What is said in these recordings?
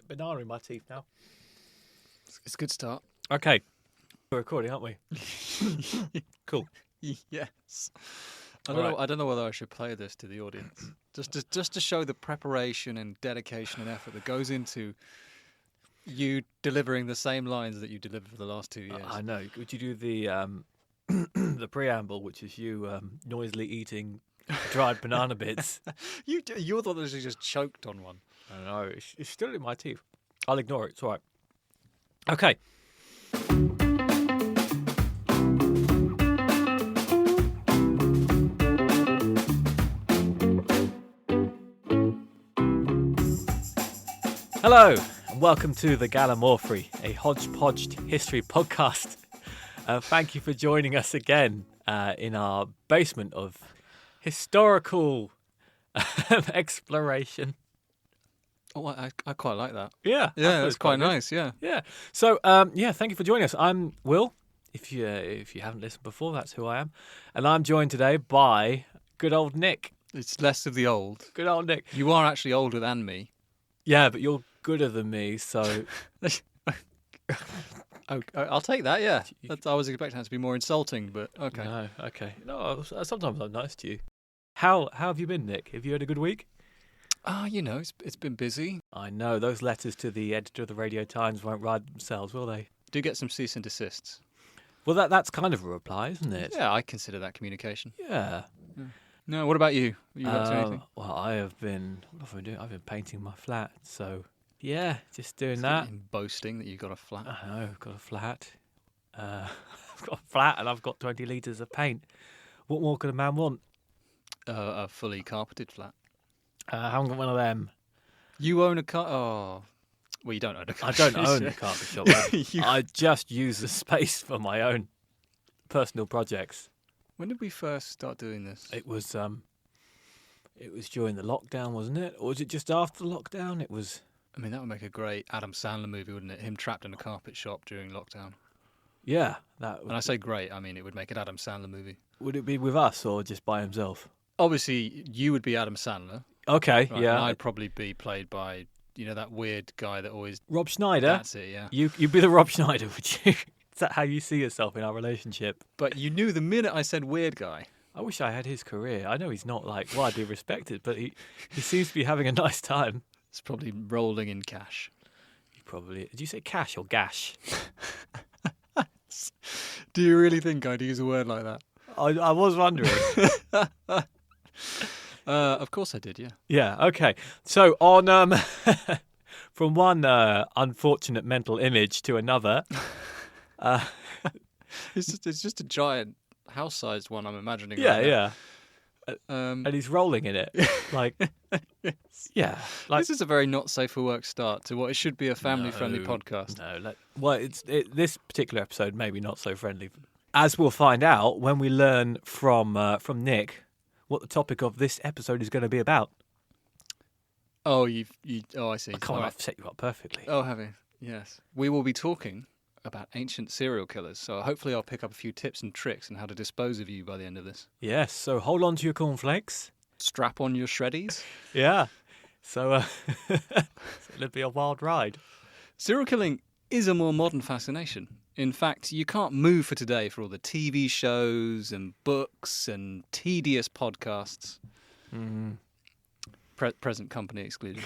banana in my teeth now. It's a good start. Okay. We're recording, aren't we? Cool. Yes. I don't know whether I should play this to the audience. just to show the preparation and dedication and effort that goes into you delivering the same lines that you delivered for the last 2 years. I know. Would you do the the preamble, which is you noisily eating dried banana bits? You thought that you just choked on one. I know. It's still in my teeth. I'll ignore it. It's all right. Okay. Hello, and welcome to the Gallimaufry, a hodgepodge history podcast. Thank you for joining us again in our basement of historical exploration. Oh, I quite like that. Yeah, That's quite nice. Yeah. So, thank you for joining us. I'm Will. If you haven't listened before, that's who I am, and I'm joined today by good old Nick. It's less of the old. Good old Nick. You are actually older than me. Yeah, but you're gooder than me, so I'll take that. Yeah, I was expecting that to be more insulting, but okay. No, okay. No, sometimes I'm nice to you. How have you been, Nick? Have you had a good week? It's been busy. I know those letters to the editor of the Radio Times won't ride themselves, will they? Do get some cease and desists. Well, that's kind of a reply, isn't it? Yeah, I consider that communication. Yeah. No, what about you? Are you up to anything? Well, what have I been doing? I've been painting my flat, so yeah, just doing that. Boasting that you've got a flat. I know, I've got a flat. I've got a flat and I've got 20 litres of paint. What more could a man want? A fully carpeted flat. I haven't got one of them. You own a car? Oh, well, you don't own a car. I don't own a carpet shop. I just use the space for my own personal projects. When did we first start doing this? It was during the lockdown, wasn't it? Or was it just after the lockdown? It was. I mean, that would make a great Adam Sandler movie, wouldn't it? Him trapped in a carpet shop during lockdown. Yeah, that. When I say great, I mean it would make an Adam Sandler movie. Would it be with us or just by himself? Obviously, you would be Adam Sandler. Okay, right? yeah. And I'd probably be played by, that weird guy that always... Rob Schneider? That's it, yeah. You'd be the Rob Schneider, would you? Is that how you see yourself in our relationship? But you knew the minute I said weird guy. I wish I had his career. I know he's not widely respected, but he seems to be having a nice time. It's probably rolling in cash. Did you say cash or gash? Do you really think I'd use a word like that? I was wondering. Of course I did, yeah. Yeah, okay. So on from one unfortunate mental image to another. It's just a giant house-sized one, I'm imagining. Yeah, right yeah. now. And he's rolling in it. Like, yes. Yeah. Like, this is a very not safe for work start to what it should be a family-friendly podcast. No, this particular episode maybe not so friendly. As we'll find out when we learn from Nick what the topic of this episode is going to be about. Oh, I see. I've set you up perfectly. Oh, have you? Yes. We will be talking about ancient serial killers, so hopefully I'll pick up a few tips and tricks on how to dispose of you by the end of this. Yes, so hold on to your cornflakes. Strap on your shreddies. Yeah. So it'll be a wild ride. Serial killing is a more modern fascination. In fact, you can't move for today for all the TV shows and books and tedious podcasts. Mm-hmm. Present company excluded.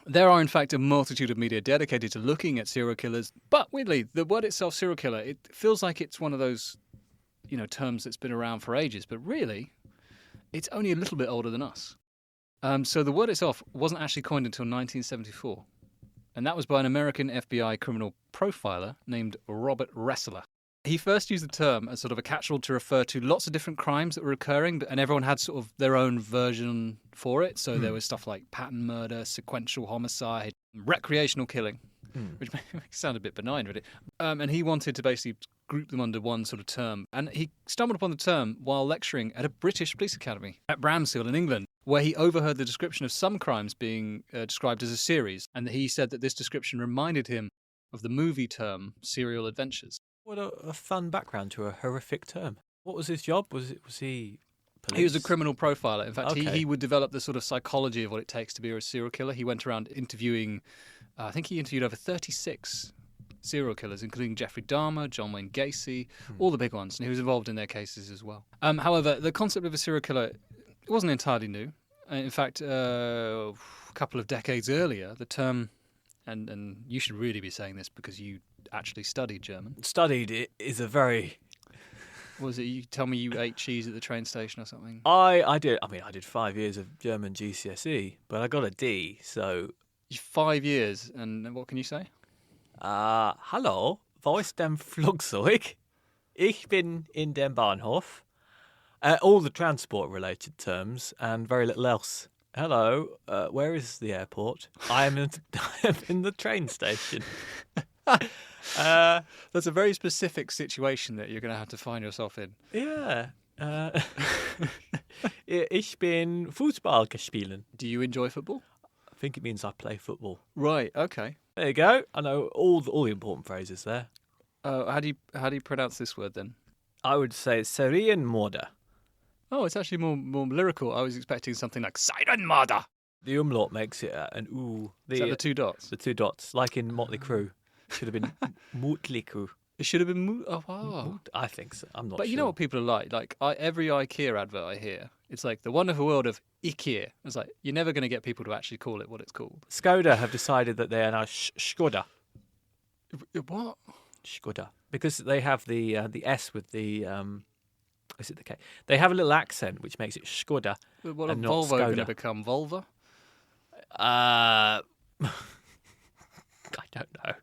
There are, in fact, a multitude of media dedicated to looking at serial killers. But weirdly, the word itself, serial killer, it feels like it's one of those, terms that's been around for ages. But really, it's only a little bit older than us. So the word itself wasn't actually coined until 1974. And that was by an American FBI criminal profiler named Robert Ressler. He first used the term as sort of a catch-all to refer to lots of different crimes that were occurring, and everyone had sort of their own version for it. So there was stuff like pattern murder, sequential homicide, recreational killing, which makes it sound a bit benign, really. And he wanted to basically group them under one sort of term. And he stumbled upon the term while lecturing at a British police academy at Bramshill in England, where he overheard the description of some crimes being described as a series. And he said that this description reminded him of the movie term serial adventures. What a fun background to a horrific term. What was his job? Was he police? He was a criminal profiler. In fact, Okay. he would develop the sort of psychology of what it takes to be a serial killer. He went around interviewing I think he interviewed over 36 serial killers, including Jeffrey Dahmer, John Wayne Gacy, all the big ones, and he was involved in their cases as well. However, the concept of a serial killer wasn't entirely new. In fact, a couple of decades earlier, the term, and you should really be saying this because you actually studied German. Studied it is a very... Was it you tell me you ate cheese at the train station or something? I did. I mean, I did 5 years of German GCSE, but I got a D, so... 5 years, and what can you say? Hallo, wo ist dem Flugzeug? Ich bin in dem Bahnhof. All the transport-related terms and very little else. Hello, where is the airport? I am in the train station. That's a very specific situation that you're going to have to find yourself in. Yeah. Ich bin Fußball gespielt. Do you enjoy football? I think it means I play football. Right. Okay. There you go. I know all the important phrases there. How do you pronounce this word then? I would say Serienmörder. Oh, it's actually more lyrical. I was expecting something like Serienmörder. The umlaut makes it an ooh. Is that the two dots? The two dots, like in Motley Crue. Should have been Motley Crue. It should have been. Oh wow. I think so. I'm not. But sure. you know what people are like? Like every IKEA advert I hear, it's like the wonderful world of IKEA. It's like you're never going to get people to actually call it what it's called. Skoda have decided that they are now Skoda. What? Skoda, because they have the S with the is it the K? They have a little accent which makes it Skoda. What and are not Volvo going to Skoda. become? Volva? I don't know.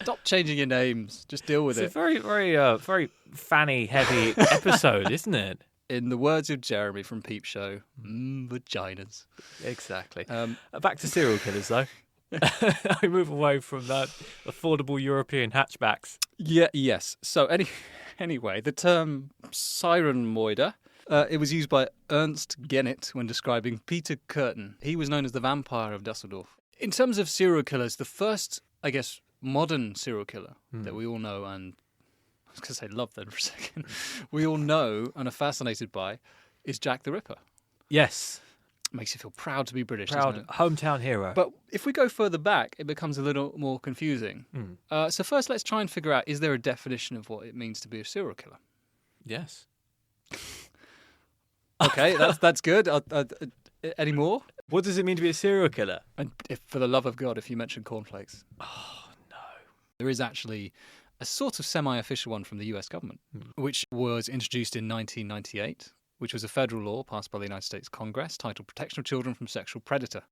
Stop changing your names. Just deal with It's it. a very, very, very fanny heavy episode, isn't it? In the words of Jeremy from Peep Show, vaginas. Exactly. Back to serial killers, though. I move away from that affordable European hatchbacks. Yes. So anyway, the term Sirenmoider, it was used by Ernst Gennett when describing Peter Kürten. He was known as the vampire of Dusseldorf. In terms of serial killers, the first, I guess, modern serial killer that we all know and I was going to say love then for a second. We all know and are fascinated by is Jack the Ripper. Yes. Makes you feel proud to be British, Proud doesn't it? hometown hero. But if we go further back, it becomes a little more confusing. So first, let's try and figure out, is there a definition of what it means to be a serial killer? Yes. Okay, that's good. Any more? What does it mean to be a serial killer? And for the love of God, if you mention cornflakes. Oh, no. There is actually a sort of semi-official one from the US government, which was introduced in 1998, which was a federal law passed by the United States Congress titled Protection of Children from Sexual Predator.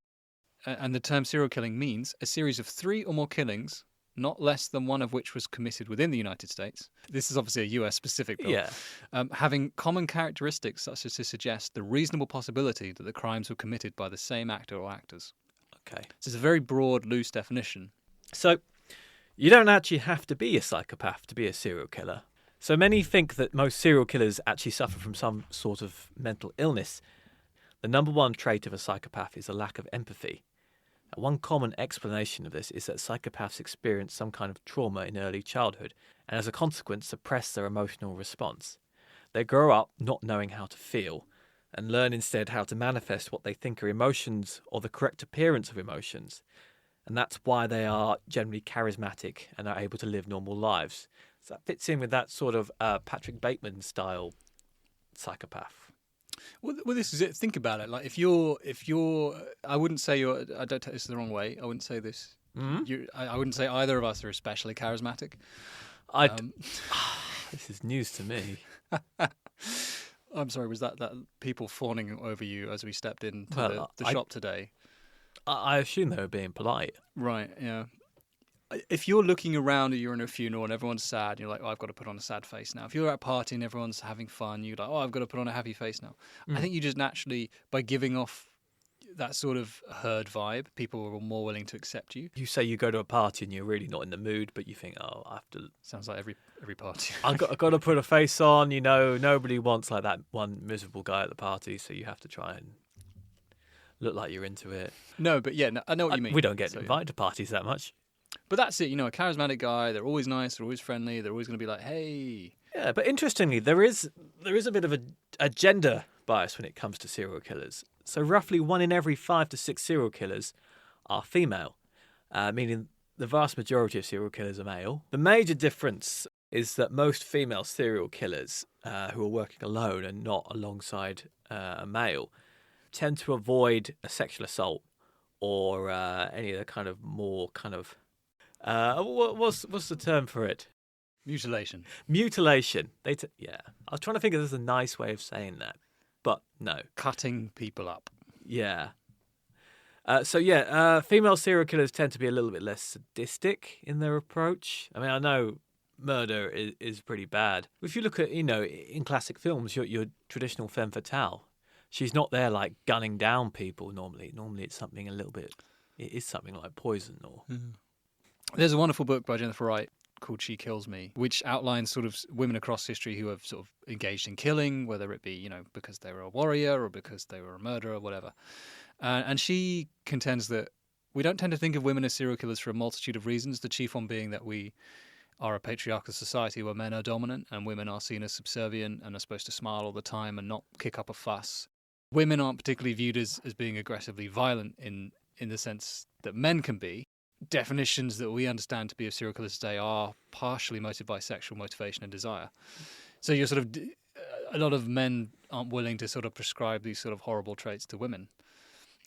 And the term serial killing means a series of 3 or more killings, not less than one of which was committed within the United States. This is obviously a US-specific bill. Yeah. Having common characteristics such as to suggest the reasonable possibility that the crimes were committed by the same actor or actors. Okay. So it's a very broad, loose definition. So you don't actually have to be a psychopath to be a serial killer. So many think that most serial killers actually suffer from some sort of mental illness. The number one trait of a psychopath is a lack of empathy. One common explanation of this is that psychopaths experience some kind of trauma in early childhood and as a consequence suppress their emotional response. They grow up not knowing how to feel and learn instead how to manifest what they think are emotions or the correct appearance of emotions. And that's why they are generally charismatic and are able to live normal lives. So that fits in with that sort of Patrick Bateman style psychopath. Well, this is it. Think about it. Like if you're, I wouldn't say you're. I don't take this the wrong way. I wouldn't say this. I wouldn't say either of us are especially charismatic. This is news to me. I'm sorry. Was that people fawning over you as we stepped into the shop today? I assume they were being polite. Right. Yeah. If you're looking around and you're in a funeral and everyone's sad, you're like, oh, I've got to put on a sad face now. If you're at a party and everyone's having fun, you're like, oh, I've got to put on a happy face now. I think you just naturally, by giving off that sort of herd vibe, people are more willing to accept you. You say you go to a party and you're really not in the mood, but you think, oh, I have to... Sounds like every party. I've got to put a face on, you know. Nobody wants like that one miserable guy at the party, so you have to try and look like you're into it. No, but yeah, I know what you mean. We don't get invited to parties that much. But that's it, a charismatic guy, they're always nice, they're always friendly, they're always going to be like, hey. Yeah, but interestingly, there is a bit of a gender bias when it comes to serial killers. So roughly 1 in every 5 to 6 serial killers are female. meaning the vast majority of serial killers are male. The major difference is that most female serial killers who are working alone and not alongside a male tend to avoid a sexual assault or any of the kind of more kind of what's the term for it? Mutilation. Mutilation. Yeah. I was trying to think if there's a nice way of saying that, but no. Cutting people up. Yeah. Female serial killers tend to be a little bit less sadistic in their approach. I mean, I know murder is pretty bad. If you look at, in classic films, your traditional femme fatale, she's not there like gunning down people normally. Normally it's something it is something like poison or... Mm. There's a wonderful book by Jennifer Wright called She Kills Me, which outlines sort of women across history who have sort of engaged in killing, whether it be, because they were a warrior or because they were a murderer or whatever. And she contends that we don't tend to think of women as serial killers for a multitude of reasons, the chief one being that we are a patriarchal society where men are dominant and women are seen as subservient and are supposed to smile all the time and not kick up a fuss. Women aren't particularly viewed as being aggressively violent in the sense that men can be. Definitions that we understand to be of serial killers today are partially motivated by sexual motivation and desire. So you're sort of... a lot of men aren't willing to sort of prescribe these sort of horrible traits to women,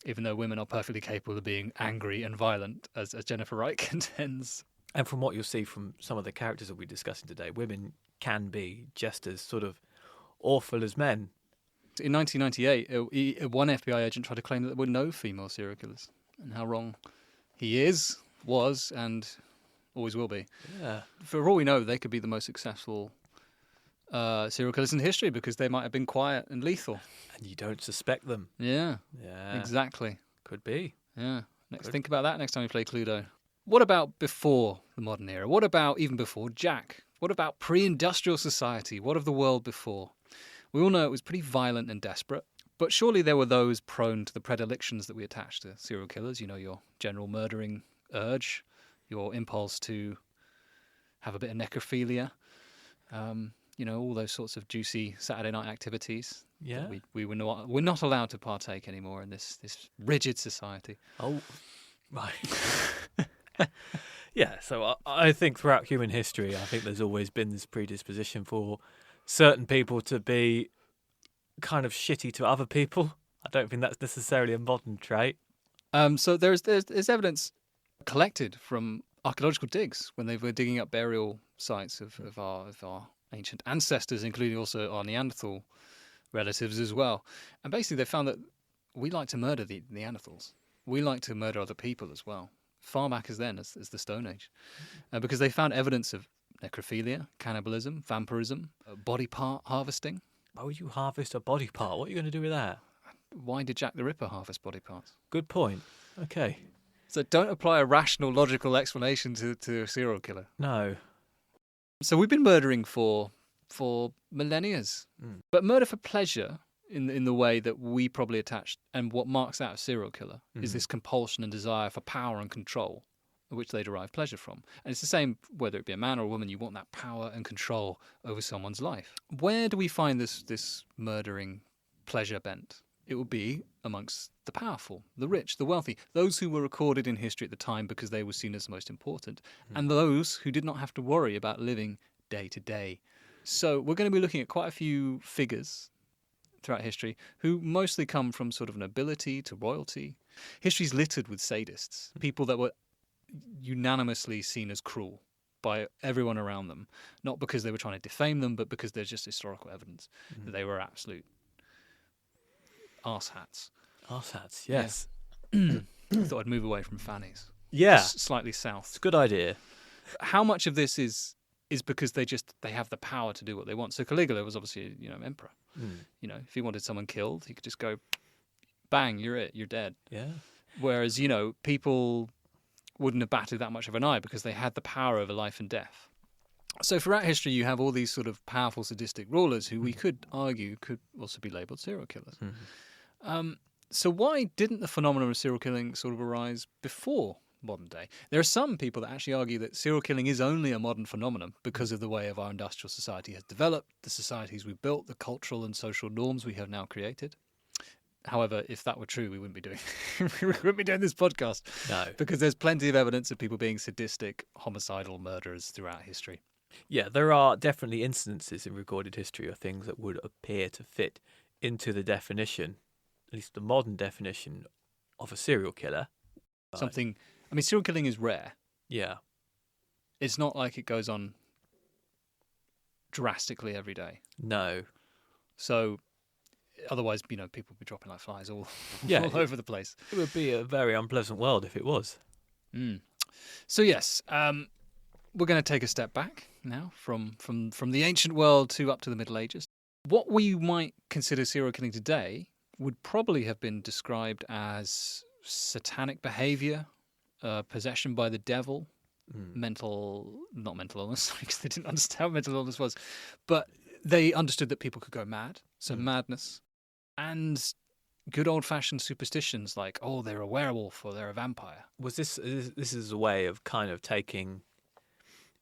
even though women are perfectly capable of being angry and violent, as Jennifer Wright contends. And from what you'll see from some of the characters that we're discussing today, women can be just as sort of awful as men. In 1998, one FBI agent tried to claim that there were no female serial killers, and how wrong he was, and always will be. Yeah. For all we know, they could be the most successful serial killers in history because they might have been quiet and lethal. And you don't suspect them. Yeah. Yeah. Exactly. Could be. Yeah. Think about that next time you play Cluedo. What about before the modern era? What about even before Jack? What about pre-industrial society? What of the world before? We all know it was pretty violent and desperate, but surely there were those prone to the predilections that we attach to serial killers. Your general murdering urge, your impulse to have a bit of necrophilia, all those sorts of juicy Saturday night activities. Yeah. We're not allowed to partake anymore in this rigid society. Oh, right. Yeah, so I think throughout human history, I think there's always been this predisposition for certain people to be kind of shitty to other people. I don't think that's necessarily a modern trait. So there's evidence collected from archaeological digs when they were digging up burial sites of our ancient ancestors, including also our Neanderthal relatives as well. And basically they found that we like to murder the Neanderthals. We like to murder other people as well, far back as then as the Stone Age, because they found evidence of necrophilia, cannibalism, vampirism, body part harvesting. Why would you harvest a body part? What are you going to do with that? Why did Jack the Ripper harvest body parts? Good point. Okay. So don't apply a rational, logical explanation to a serial killer. No. So we've been murdering for millennia. But murder for pleasure, in the way that we probably attach, and what marks out a serial killer, is this compulsion and desire for power and control, which they derive pleasure from. And it's the same whether it be a man or a woman, you want that power and control over someone's life. Where do we find this murdering pleasure bent? It would be amongst the powerful, the rich, the wealthy, those who were recorded in history at the time because they were seen as the most important, and those who did not have to worry about living day to day. So we're going to be looking at quite a few figures throughout history who mostly come from sort of nobility to royalty. History's littered with sadists, people that were unanimously seen as cruel by everyone around them, not because they were trying to defame them, but because there's just historical evidence that they were absolute arsehats. Arsehats, yes. Yeah. I thought I'd move away from fannies. Yeah. Slightly south. It's a good idea. How much of this is because they have the power to do what they want? So Caligula was obviously, emperor. If he wanted someone killed, he could just go, bang, you're dead. Yeah. Whereas, people wouldn't have batted that much of an eye because they had the power over life and death. So throughout history, you have all these sort of powerful sadistic rulers who we could argue could also be labelled serial killers. So why didn't the phenomenon of serial killing sort of arise before modern day? There are some people that actually argue that serial killing is only a modern phenomenon because of the way of our industrial society has developed, the societies we built, the cultural and social norms we have now created. However, if that were true, we wouldn't be doing we wouldn't be doing this podcast. No. Because there's plenty of evidence of people being sadistic, homicidal murderers throughout history. Yeah, there are definitely instances in recorded history of things that would appear to fit into the definition, at least the modern definition, of a serial killer. Something. I mean, serial killing is rare. Yeah. It's not like it goes on drastically every day. No. So, otherwise, people would be dropping like flies all over the place. It would be a very unpleasant world if it was. So yes, we're going to take a step back now from the ancient world up to the Middle Ages. What we might consider serial killing today would probably have been described as satanic behavior, possession by the devil, not mental illness, because they didn't understand what mental illness was, but they understood that people could go mad, so madness, and good old-fashioned superstitions like, oh, they're a werewolf or they're a vampire. Was this is a way of kind of taking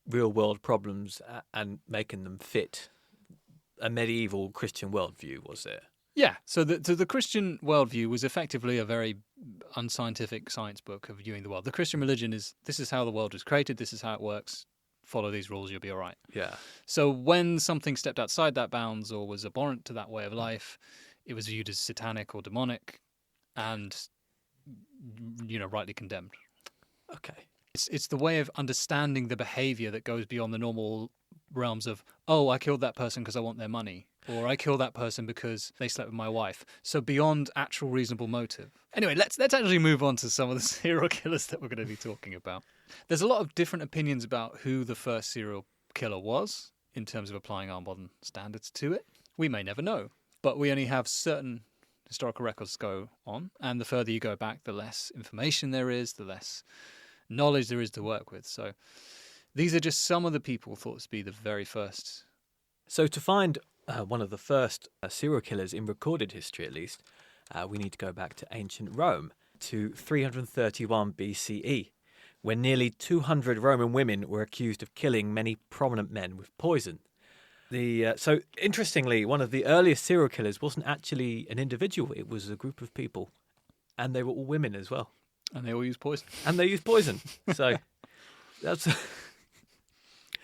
real-world problems and making them fit a medieval Christian worldview, was it? Yeah, so the Christian worldview was effectively a very unscientific science book of viewing the world. The Christian religion is, this is how the world was created, this is how it works, follow these rules, you'll be all right. Yeah. So when something stepped outside that bounds or was abhorrent to that way of life, it was viewed as satanic or demonic and, rightly condemned. Okay. It's the way of understanding the behavior that goes beyond the normal realms of, oh, I killed that person because I want their money, or I killed that person because they slept with my wife. So beyond actual reasonable motive. Anyway, let's actually move on to some of the serial killers that we're going to be talking about. There's a lot of different opinions about who the first serial killer was in terms of applying our modern standards to it. We may never know, but we only have certain historical records to go on, and the further you go back, the less information there is, the less knowledge there is to work with. So these are just some of the people thought to be the very first. So to find one of the first serial killers in recorded history, at least, we need to go back to ancient Rome, to 331 BCE, when nearly 200 Roman women were accused of killing many prominent men with poison. So interestingly, one of the earliest serial killers wasn't actually an individual, it was a group of people, and they were all women as well. And they all use poison. And they use poison. So that's...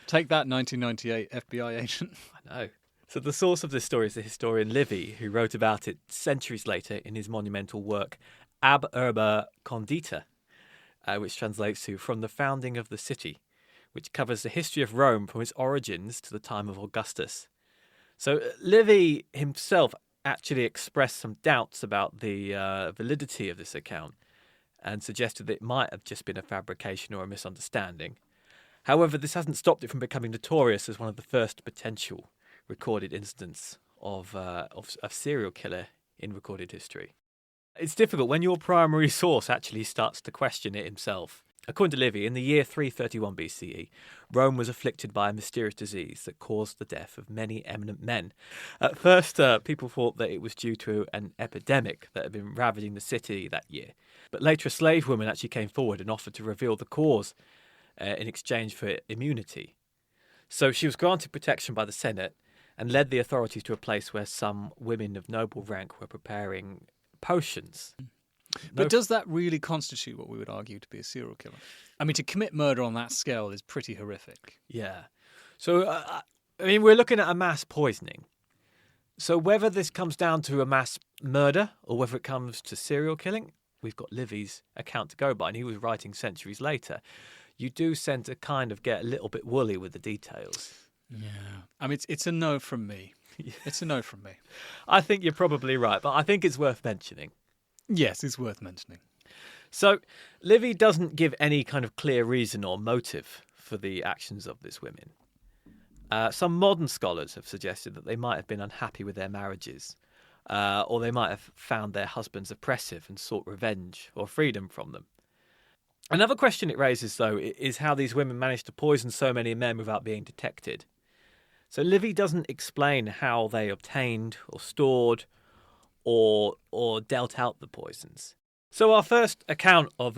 Take that, 1998 FBI agent. I know. So the source of this story is the historian Livy, who wrote about it centuries later in his monumental work Ab Urbe Condita, which translates to From the Founding of the City, which covers the history of Rome from its origins to the time of Augustus. So Livy himself actually expressed some doubts about the validity of this account and suggested that it might have just been a fabrication or a misunderstanding. However, this hasn't stopped it from becoming notorious as one of the first potential recorded incidents of a serial killer in recorded history. It's difficult when your primary source actually starts to question it himself. According to Livy, in the year 331 BCE, Rome was afflicted by a mysterious disease that caused the death of many eminent men. At first, people thought that it was due to an epidemic that had been ravaging the city that year. But later, a slave woman actually came forward and offered to reveal the cause in exchange for immunity. So she was granted protection by the Senate and led the authorities to a place where some women of noble rank were preparing potions. But does that really constitute what we would argue to be a serial killer? I mean, to commit murder on that scale is pretty horrific. Yeah. So, we're looking at a mass poisoning. So whether this comes down to a mass murder or whether it comes to serial killing, we've got Livy's account to go by, and he was writing centuries later. You do tend to kind of get a little bit woolly with the details. Yeah. I mean, it's a no from me. It's a no from me. I think you're probably right, but I think it's worth mentioning. Yes, it's worth mentioning. So, Livy doesn't give any kind of clear reason or motive for the actions of these women. Some modern scholars have suggested that they might have been unhappy with their marriages, or they might have found their husbands oppressive and sought revenge or freedom from them. Another question it raises, though, is how these women managed to poison so many men without being detected. So Livy doesn't explain how they obtained or stored or dealt out the poisons. So our first account of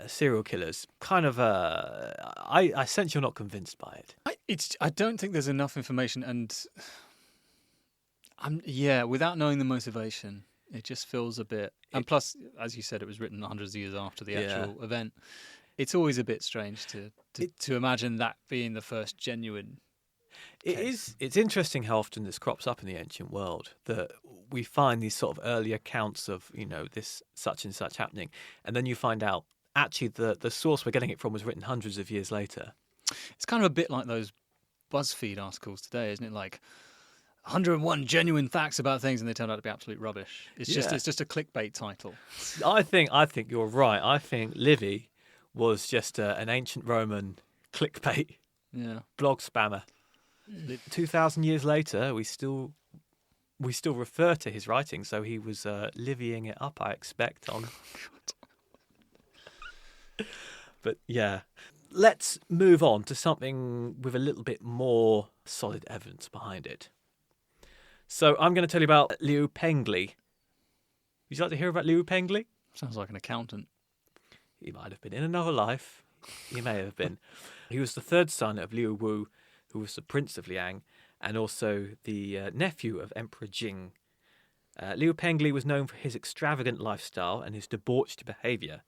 serial killers, kind of, I sense you're not convinced by it. I don't think there's enough information, and without knowing the motivation, It just feels a bit... And plus, as you said, it was written hundreds of years after the actual event. It's always a bit strange to imagine that being the first genuine case. It's interesting how often this crops up in the ancient world, that we find these sort of early accounts of, this such and such happening. And then you find out, actually, the source we're getting it from was written hundreds of years later. It's kind of a bit like those BuzzFeed articles today, isn't it? Like 101 genuine facts about things, and they turn out to be absolute rubbish. It's just a clickbait title. I think you're right. I think Livy was just an ancient Roman clickbait blog spammer. 2,000 years later, we still refer to his writing, so he was Livying it up, I expect. But yeah, let's move on to something with a little bit more solid evidence behind it. So I'm going to tell you about Liu Pengli. Would you like to hear about Liu Pengli? Sounds like an accountant. He might have been in another life. He may have been. He was the third son of Liu Wu, who was the Prince of Liang, and also the nephew of Emperor Jing. Liu Pengli was known for his extravagant lifestyle and his debauched behaviour.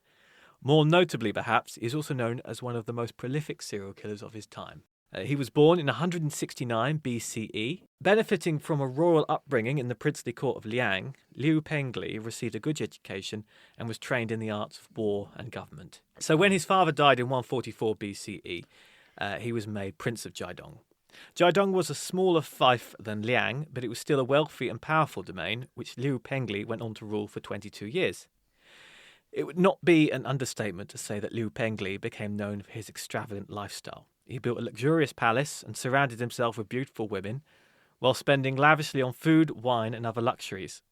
More notably, perhaps, he is also known as one of the most prolific serial killers of his time. He was born in 169 BCE. Benefiting from a royal upbringing in the princely court of Liang, Liu Pengli received a good education and was trained in the arts of war and government. So when his father died in 144 BCE, he was made Prince of Jiadong. Jiadong was a smaller fief than Liang, but it was still a wealthy and powerful domain, which Liu Pengli went on to rule for 22 years. It would not be an understatement to say that Liu Pengli became known for his extravagant lifestyle. He built a luxurious palace and surrounded himself with beautiful women, while spending lavishly on food, wine, and other luxuries.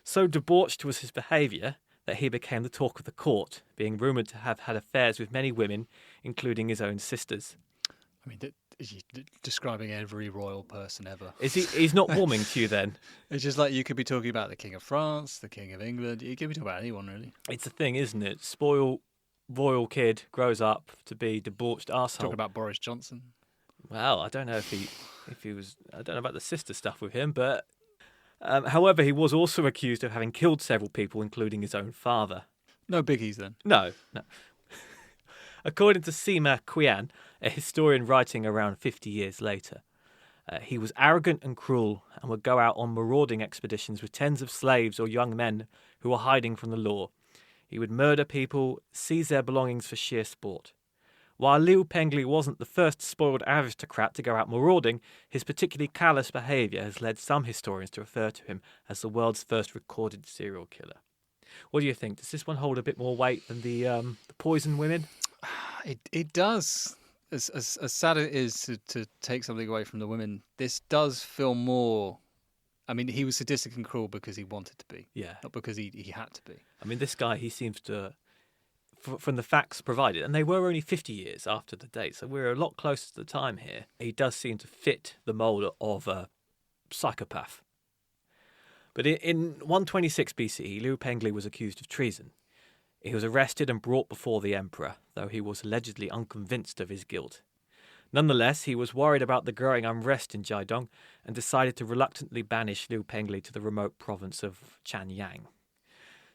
So debauched was his behaviour that he became the talk of the court, being rumoured to have had affairs with many women, including his own sisters. I mean, is he describing every royal person ever? He's not warming to you then? It's just like you could be talking about the King of France, the King of England. You could be talking about anyone, really. It's the thing, isn't it? Spoiled royal kid grows up to be debauched arsehole. Talk about Boris Johnson. Well, I don't know if he was... I don't know about the sister stuff with him, but... however, he was also accused of having killed several people, including his own father. No biggies, then? No. According to Sima Qian, a historian writing around 50 years later, he was arrogant and cruel and would go out on marauding expeditions with tens of slaves or young men who were hiding from the law. He would murder people, seize their belongings for sheer sport. While Liu Pengli wasn't the first spoiled aristocrat to go out marauding, his particularly callous behaviour has led some historians to refer to him as the world's first recorded serial killer. What do you think? Does this one hold a bit more weight than the poison women? It does. As sad it is to take something away from the women, this does feel more... I mean, he was sadistic and cruel because he wanted to be. Yeah. Not because he had to be. I mean, this guy, he seems to... From the facts provided, and they were only 50 years after the date, so we're a lot closer to the time here. He does seem to fit the mould of a psychopath. But in 126 BCE, Liu Pengli was accused of treason. He was arrested and brought before the emperor, though he was allegedly unconvinced of his guilt. Nonetheless, he was worried about the growing unrest in Jiadong and decided to reluctantly banish Liu Pengli to the remote province of Chanyang.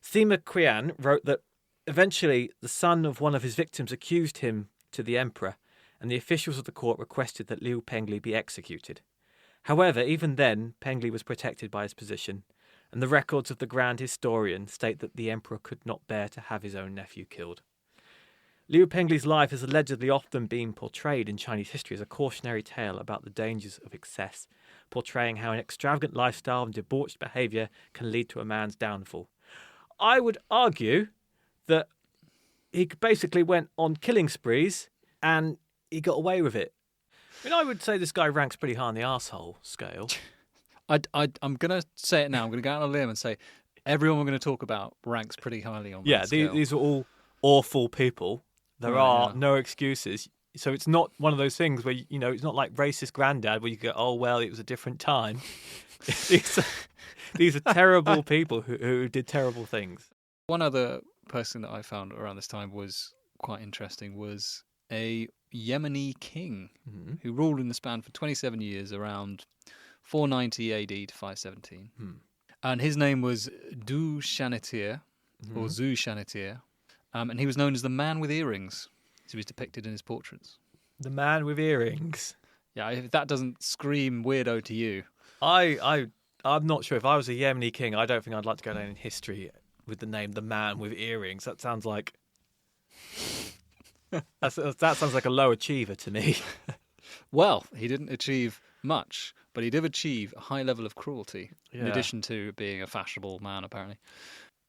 Sima Qian wrote that eventually the son of one of his victims accused him to the emperor, and the officials of the court requested that Liu Pengli be executed. However, even then, Pengli was protected by his position, and the records of the grand historian state that the emperor could not bear to have his own nephew killed. Liu Pengli's life has allegedly often been portrayed in Chinese history as a cautionary tale about the dangers of excess, portraying how an extravagant lifestyle and debauched behaviour can lead to a man's downfall. I would argue that he basically went on killing sprees and he got away with it. I mean, I would say this guy ranks pretty high on the arsehole scale. I'm going to say it now. I'm going to go out on a limb and say everyone we're going to talk about ranks pretty highly on that scale. These are all awful people. There are no excuses. So it's not one of those things where, it's not like racist granddad where you go, oh, well, it was a different time. These are terrible people who did terrible things. One other person that I found around this time was quite interesting was a Yemeni king who ruled in the span for 27 years around 490 AD to 517. And his name was Du Chanetier, or Zu Chanetier. And he was known as the man with earrings, as he was depicted in his portraits. The man with earrings. Yeah, if that doesn't scream weirdo to you. I'm not sure. If I was a Yemeni king, I don't think I'd like to go down in history with the name the man with earrings. That sounds like that sounds like a low achiever to me. Well, he didn't achieve much, but he did achieve a high level of cruelty, in Yeah. addition to being a fashionable man, apparently.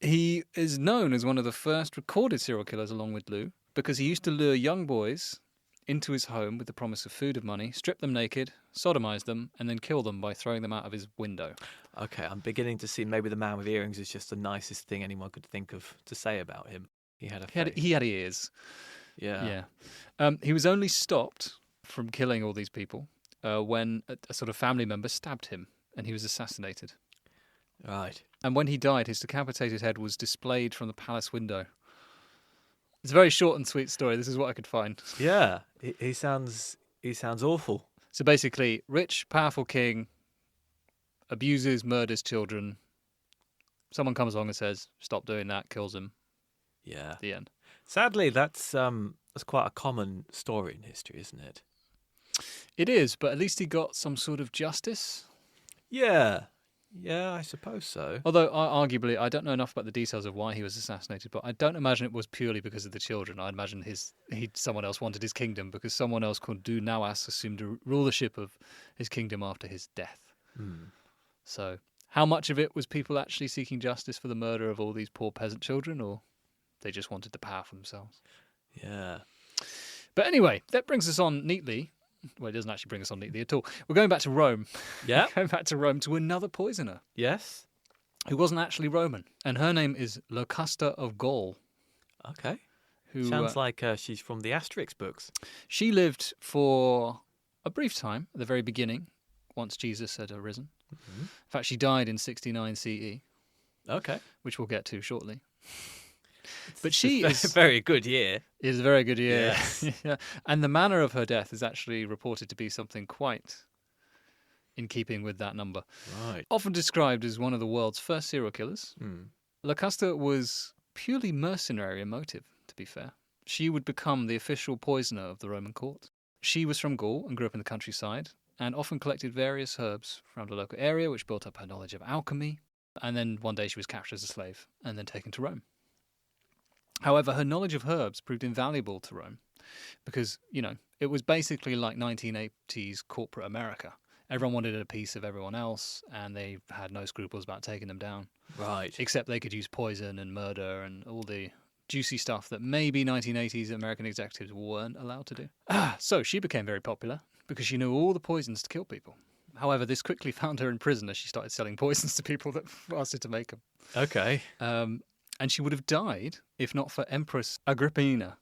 He is known as one of the first recorded serial killers, along with Lou, because he used to lure young boys into his home with the promise of food and money, strip them naked, sodomize them, and then kill them by throwing them out of his window. Okay, I'm beginning to see maybe the man with earrings is just the nicest thing anyone could think of to say about him. He had a face. He had ears. Yeah. He was only stopped from killing all these people when a sort of family member stabbed him and he was assassinated. Right. And when he died, his decapitated head was displayed from the palace window. It's a very short and sweet story. This is what I could find. Yeah. He sounds awful. So basically, rich, powerful king abuses, murders children. Someone comes along and says, "Stop doing that," kills him. Yeah. The end. Sadly, that's quite a common story in history, isn't it? It is, but at least he got some sort of justice. Yeah. Yeah, I suppose so. Although, arguably, I don't know enough about the details of why he was assassinated, but I don't imagine it was purely because of the children. I imagine someone else wanted his kingdom because someone else called Du Nawas assumed rulership of his kingdom after his death. So, how much of it was people actually seeking justice for the murder of all these poor peasant children, or they just wanted the power for themselves? Yeah. But anyway, that brings us on neatly. Well, it doesn't actually bring us on neatly at all. We're going back to Rome. Yeah. Going back to Rome to another poisoner Yes. who wasn't actually Roman. And her name is Locusta of Gaul. Okay. Who Sounds like she's from the Asterix books. She lived for a brief time at the very beginning, once Jesus had arisen. In fact, she died in 69 CE, Okay. which we'll get to shortly. But she It's a very good year. is a very good year. Yes. Yeah. And the manner of her death is actually reported to be something quite in keeping with that number. Right. Often described as one of the world's first serial killers, Locusta was purely mercenary in motive, to be fair. She would become the official poisoner of the Roman court. She was from Gaul and grew up in the countryside and often collected various herbs from the local area, which built up her knowledge of alchemy. And then one day she was captured as a slave and then taken to Rome. However, her knowledge of herbs proved invaluable to Rome because, it was basically like 1980s corporate America. Everyone wanted a piece of everyone else, and they had no scruples about taking them down. Right. Except they could use poison and murder and all the juicy stuff that maybe 1980s American executives weren't allowed to do. So she became very popular because she knew all the poisons to kill people. However, this quickly found her in prison as she started selling poisons to people that asked her to make them. Okay. And she would have died if not for Empress Agrippina,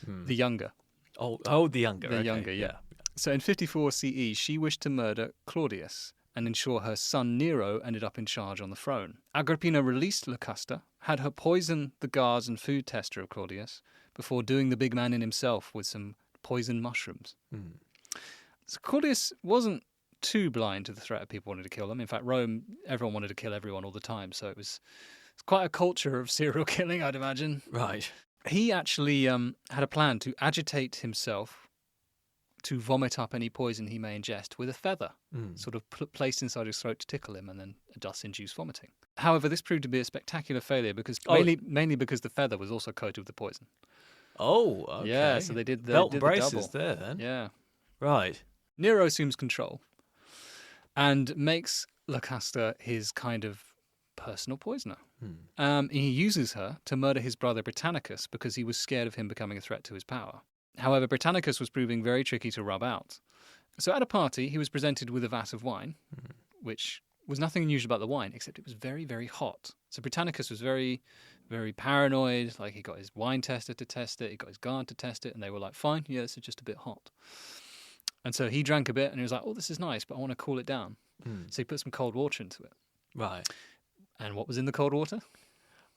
the younger. Oh, the younger. The okay. younger, yeah. So in 54 CE, she wished to murder Claudius and ensure her son Nero ended up in charge on the throne. Agrippina released Locusta, had her poison the guards and food tester of Claudius before doing the big man in himself with some poisoned mushrooms. So Claudius wasn't too blind to the threat of people wanting to kill him. In fact, Rome, everyone wanted to kill everyone all the time, so it's quite a culture of serial killing, I'd imagine. Right. He actually had a plan to agitate himself to vomit up any poison he may ingest with a feather, sort of placed inside his throat to tickle him and then thus induce vomiting. However, this proved to be a spectacular failure because mainly because the feather was also coated with the poison. Oh, okay. Yeah, so they did the belt did and the braces double. there then. Yeah. Right. Nero assumes control and makes Locusta his kind of personal poisoner. He uses her to murder his brother Britannicus because he was scared of him becoming a threat to his power. However, Britannicus was proving very tricky to rub out. So at a party, he was presented with a vat of wine, which was nothing unusual about the wine, except it was very, very hot. So Britannicus was very, very paranoid. Like, he got his wine tester to test it, he got his guard to test it, and they were like, fine, yeah, this is just a bit hot. And so he drank a bit, and he was like, oh, this is nice, but I want to cool it down. So he put some cold water into it. Right. And what was in the cold water?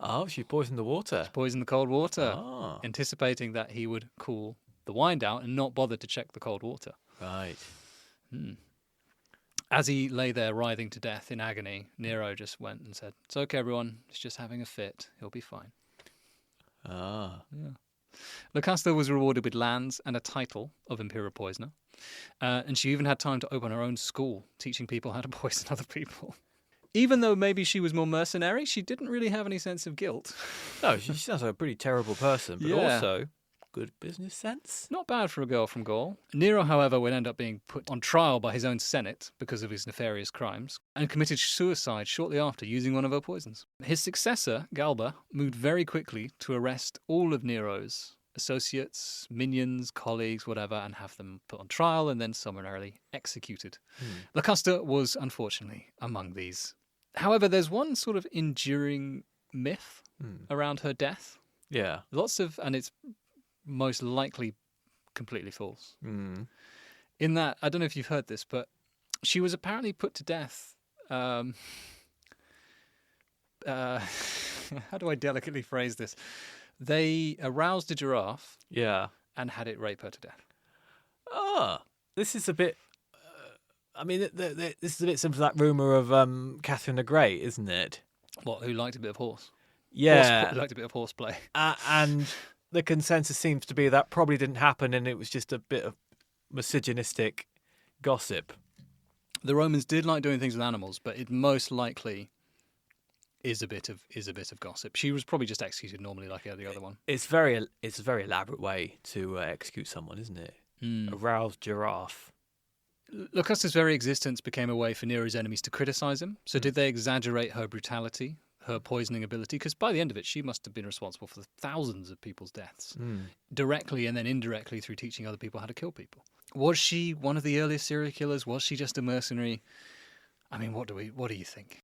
Oh, she poisoned the water. Poisoned the cold water, Oh. anticipating that he would cool the wine down and not bother to check the cold water. Right. As he lay there writhing to death in agony, Nero just went and said, "It's okay, everyone. He's just having a fit. He'll be fine." Ah. Yeah. Lucasta was rewarded with lands and a title of imperial poisoner. And she even had time to open her own school, teaching people how to poison other people. Even though maybe she was more mercenary, she didn't really have any sense of guilt. No, she sounds like a pretty terrible person, but Yeah. also good business sense. Not bad for a girl from Gaul. Nero, however, would end up being put on trial by his own Senate because of his nefarious crimes and committed suicide shortly after using one of her poisons. His successor, Galba, moved very quickly to arrest all of Nero's associates, minions, colleagues, whatever, and have them put on trial and then summarily executed. Lucasta was, unfortunately, among these. However, there's one sort of enduring myth around her death. Yeah. And it's most likely completely false. Mm. In that, I don't know if you've heard this, but she was apparently put to death. How do I delicately phrase this? They aroused a giraffe Yeah. and had it rape her to death. Ah, this is a bit. This is a bit similar to that rumor of Catherine the Great, isn't it? What? Who liked a bit of horse? Yeah, Who liked a bit of horseplay. and the consensus seems to be that probably didn't happen, and it was just a bit of misogynistic gossip. The Romans did like doing things with animals, but it most likely is a bit of gossip. She was probably just executed normally like the other one. It's a very elaborate way to execute someone, isn't it? A roused giraffe. Lucasta's very existence became a way for Nero's enemies to criticize him. So did they exaggerate her brutality, her poisoning ability? Because by the end of it, she must have been responsible for thousands of people's deaths, directly and then indirectly through teaching other people how to kill people. Was she one of the earliest serial killers? Was she just a mercenary? I mean, what do you think?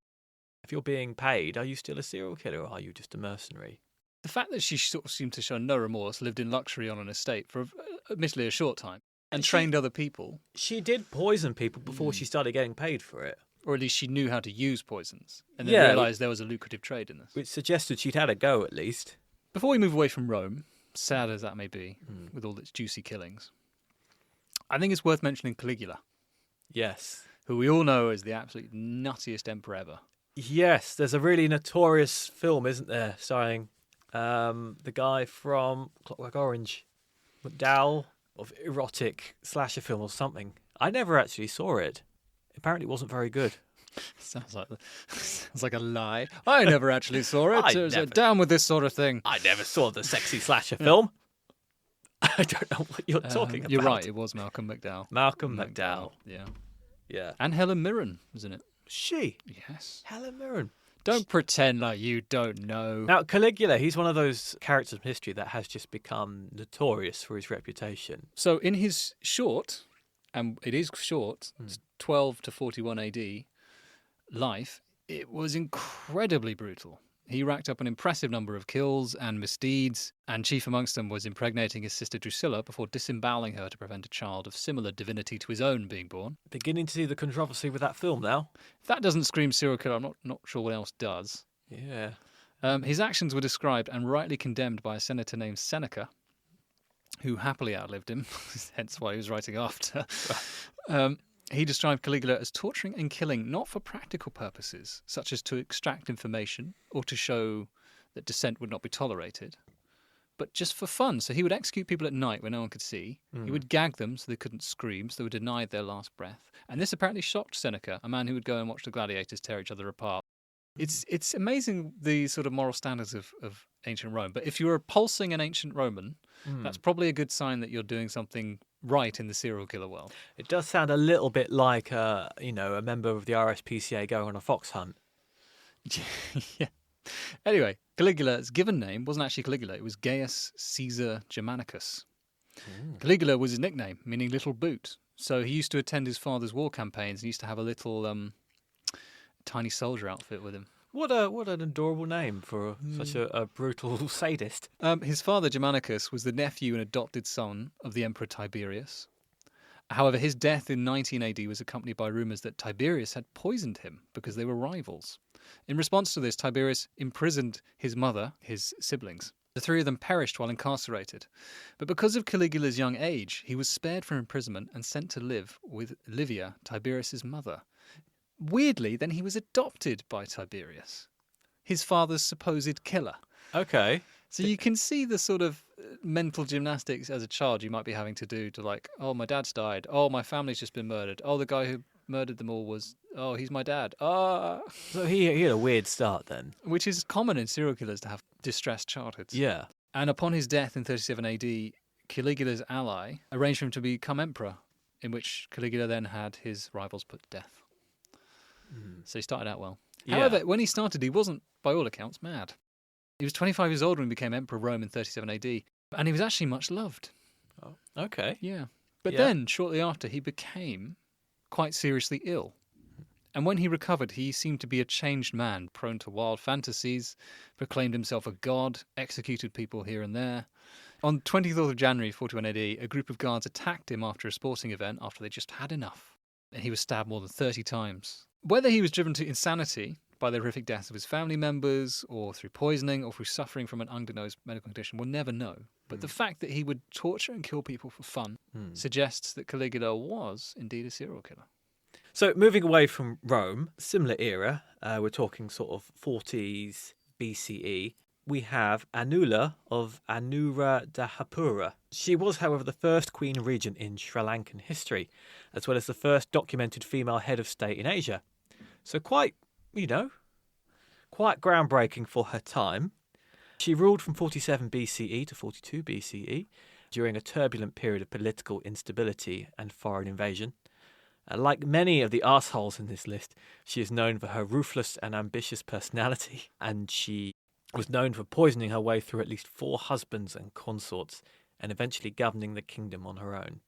If you're being paid, are you still a serial killer or are you just a mercenary? The fact that she sort of seemed to show no remorse, lived in luxury on an estate for admittedly a short time, and trained other people. She did poison people before she started getting paid for it. Or at least she knew how to use poisons, and then realised there was a lucrative trade in this. Which suggested she'd had a go at least. Before we move away from Rome, sad as that may be, with all its juicy killings, I think it's worth mentioning Caligula. Yes. Who we all know as the absolute nuttiest emperor ever. Yes, there's a really notorious film, isn't there, starring the guy from Clockwork Orange, McDowell, of erotic slasher film or something. I never actually saw it. Apparently it wasn't very good. Sounds like a lie. I never actually saw it. Down with this sort of thing. I never saw the sexy slasher film. I don't know what you're talking about. You're right, it was Malcolm McDowell. Malcolm McDowell. Yeah. And Helen Mirren, wasn't it? She? Yes. Helen Mirren. Don't pretend like you don't know. Now, Caligula, he's one of those characters from history that has just become notorious for his reputation. So in his short, and it is short, 12 to 41 AD life, it was incredibly brutal. He racked up an impressive number of kills and misdeeds, and chief amongst them was impregnating his sister Drusilla before disemboweling her to prevent a child of similar divinity to his own being born. Beginning to see the controversy with that film now. If that doesn't scream serial killer, I'm not sure what else does. Yeah. His actions were described and rightly condemned by a senator named Seneca, who happily outlived him, hence why he was writing after. He described Caligula as torturing and killing not for practical purposes, such as to extract information or to show that dissent would not be tolerated, but just for fun. So he would execute people at night when no one could see. He would gag them so they couldn't scream, so they were denied their last breath. And this apparently shocked Seneca, a man who would go and watch the gladiators tear each other apart. It's amazing the sort of moral standards of ancient Rome. But if you're pulsing an ancient Roman, that's probably a good sign that you're doing something right in the serial killer world. It does sound a little bit like a member of the RSPCA going on a fox hunt. Yeah. Anyway, Caligula's given name wasn't actually Caligula, it was Gaius Caesar Germanicus. Caligula was his nickname, meaning little boot. So he used to attend his father's war campaigns and used to have a little tiny soldier outfit with him. What an adorable name for such a brutal sadist. His father, Germanicus, was the nephew and adopted son of the Emperor Tiberius. However, his death in 19 AD was accompanied by rumours that Tiberius had poisoned him because they were rivals. In response to this, Tiberius imprisoned his mother, his siblings. The three of them perished while incarcerated. But because of Caligula's young age, he was spared from imprisonment and sent to live with Livia, Tiberius's mother, Weirdly, then he was adopted by Tiberius, his father's supposed killer. Okay. So you can see the sort of mental gymnastics as a child you might be having to do to like, oh, my dad's died. Oh, my family's just been murdered. Oh, the guy who murdered them all he's my dad. Ah. So he had a weird start then. Which is common in serial killers to have distressed childhoods. Yeah. And upon his death in 37 AD, Caligula's ally arranged for him to become emperor, in which Caligula then had his rivals put to death. So he started out well. Yeah. However, when he started, he wasn't, by all accounts, mad. He was 25 years old when he became emperor of Rome in 37 AD, and he was actually much loved. Oh, okay. Yeah. But Yeah. then, shortly after, he became quite seriously ill. And when he recovered, he seemed to be a changed man, prone to wild fantasies, proclaimed himself a god, executed people here and there. On 24th of January 41 AD, a group of guards attacked him after a sporting event after they just had enough. And he was stabbed more than 30 times. Whether he was driven to insanity by the horrific deaths of his family members, or through poisoning, or through suffering from an undiagnosed medical condition, we'll never know. But the fact that he would torture and kill people for fun suggests that Caligula was indeed a serial killer. So moving away from Rome, similar era, we're talking sort of 40s BCE, we have Anula of Anuradhapura. She was, however, the first queen regent in Sri Lankan history, as well as the first documented female head of state in Asia. So quite groundbreaking for her time. She ruled from 47 BCE to 42 BCE during a turbulent period of political instability and foreign invasion. Like many of the arseholes in this list, she is known for her ruthless and ambitious personality, and she was known for poisoning her way through at least 4 husbands and consorts, and eventually governing the kingdom on her own.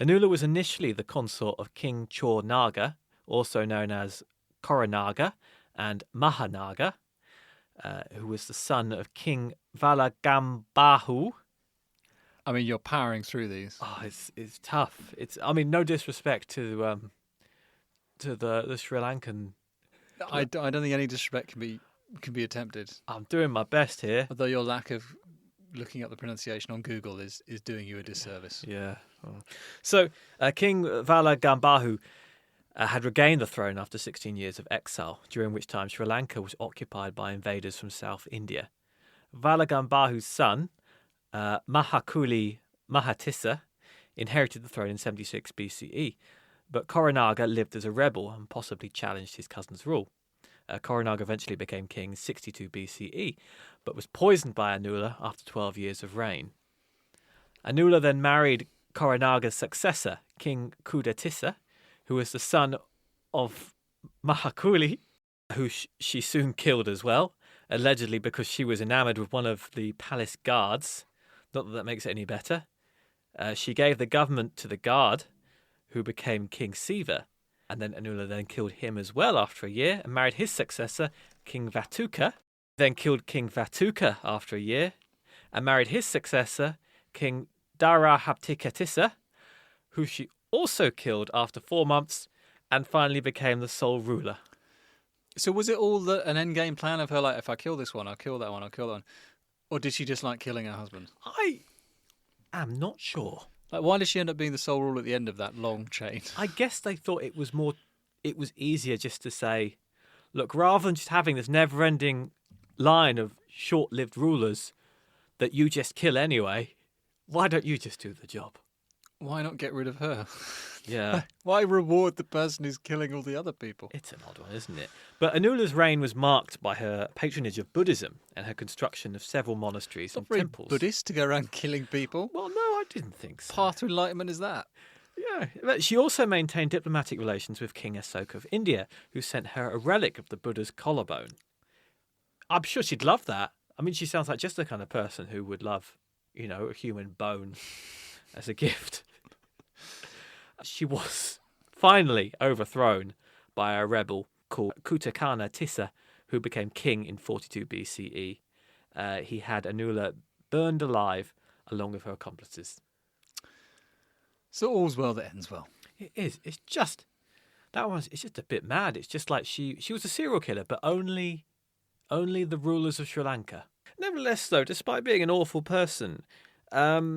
Anula was initially the consort of King Chor Naga, also known as Koranaga and Mahanaga, who was the son of King Valagambahu. I mean, you're powering through these. Oh, it's tough. No disrespect to the Sri Lankan. I don't think any disrespect can be attempted. I'm doing my best here. Although your lack of looking up the pronunciation on Google is doing you a disservice. Yeah. So King Valagambahu had regained the throne after 16 years of exile, during which time Sri Lanka was occupied by invaders from South India. Valagambahu's son, Mahakuli Mahatissa, inherited the throne in 76 BCE, but Koranaga lived as a rebel and possibly challenged his cousin's rule. Koranaga eventually became king in 62 BCE, but was poisoned by Anula after 12 years of reign. Anula then married Koranaga's successor, King Kudatissa, who was the son of Mahakuli, who she soon killed as well, allegedly because she was enamoured with one of the palace guards. Not that makes it any better. She gave the government to the guard, who became King Siva, and then Anula then killed him as well after a year and married his successor, King Vatuka, then killed King Vatuka after a year and married his successor, King Darahaptikatissa, who she also killed after 4 months and finally became the sole ruler. So was it all an endgame plan of her, like, if I kill this one, I'll kill that one, I'll kill that one? Or did she just like killing her husband? I am not sure. Like, why did she end up being the sole ruler at the end of that long chain? I guess they thought it was easier just to say, look, rather than just having this never-ending line of short-lived rulers that you just kill anyway, why don't you just do the job? Why not get rid of her? Yeah. Why reward the person who's killing all the other people? It's an odd one, isn't it? But Anula's reign was marked by her patronage of Buddhism and her construction of several monasteries and temples. Buddhist to go around killing people? Well, no, I didn't think so. Path to enlightenment is that? Yeah. But she also maintained diplomatic relations with King Asoka of India, who sent her a relic of the Buddha's collarbone. I'm sure she'd love that. I mean, she sounds like just the kind of person who would love, a human bone as a gift. She was finally overthrown by a rebel called Kutakana Tissa, who became king in 42 BCE. He had Anula burned alive along with her accomplices. So all's well that ends well. It is. It's just a bit mad. It's just like she was a serial killer, but only the rulers of Sri Lanka. Nevertheless, though, despite being an awful person,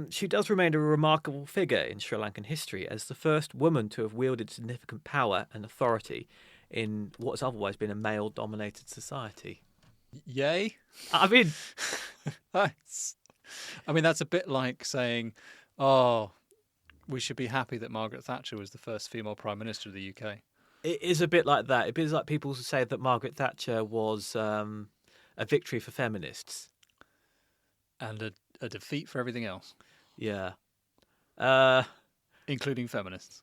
she does remain a remarkable figure in Sri Lankan history as the first woman to have wielded significant power and authority in what has otherwise been a male-dominated society. Yay. I mean, That's a bit like saying, oh, we should be happy that Margaret Thatcher was the first female Prime Minister of the UK. it is a bit like that. It is like people say that Margaret Thatcher was a victory for feminists. And a defeat for everything else. Yeah. Including feminists.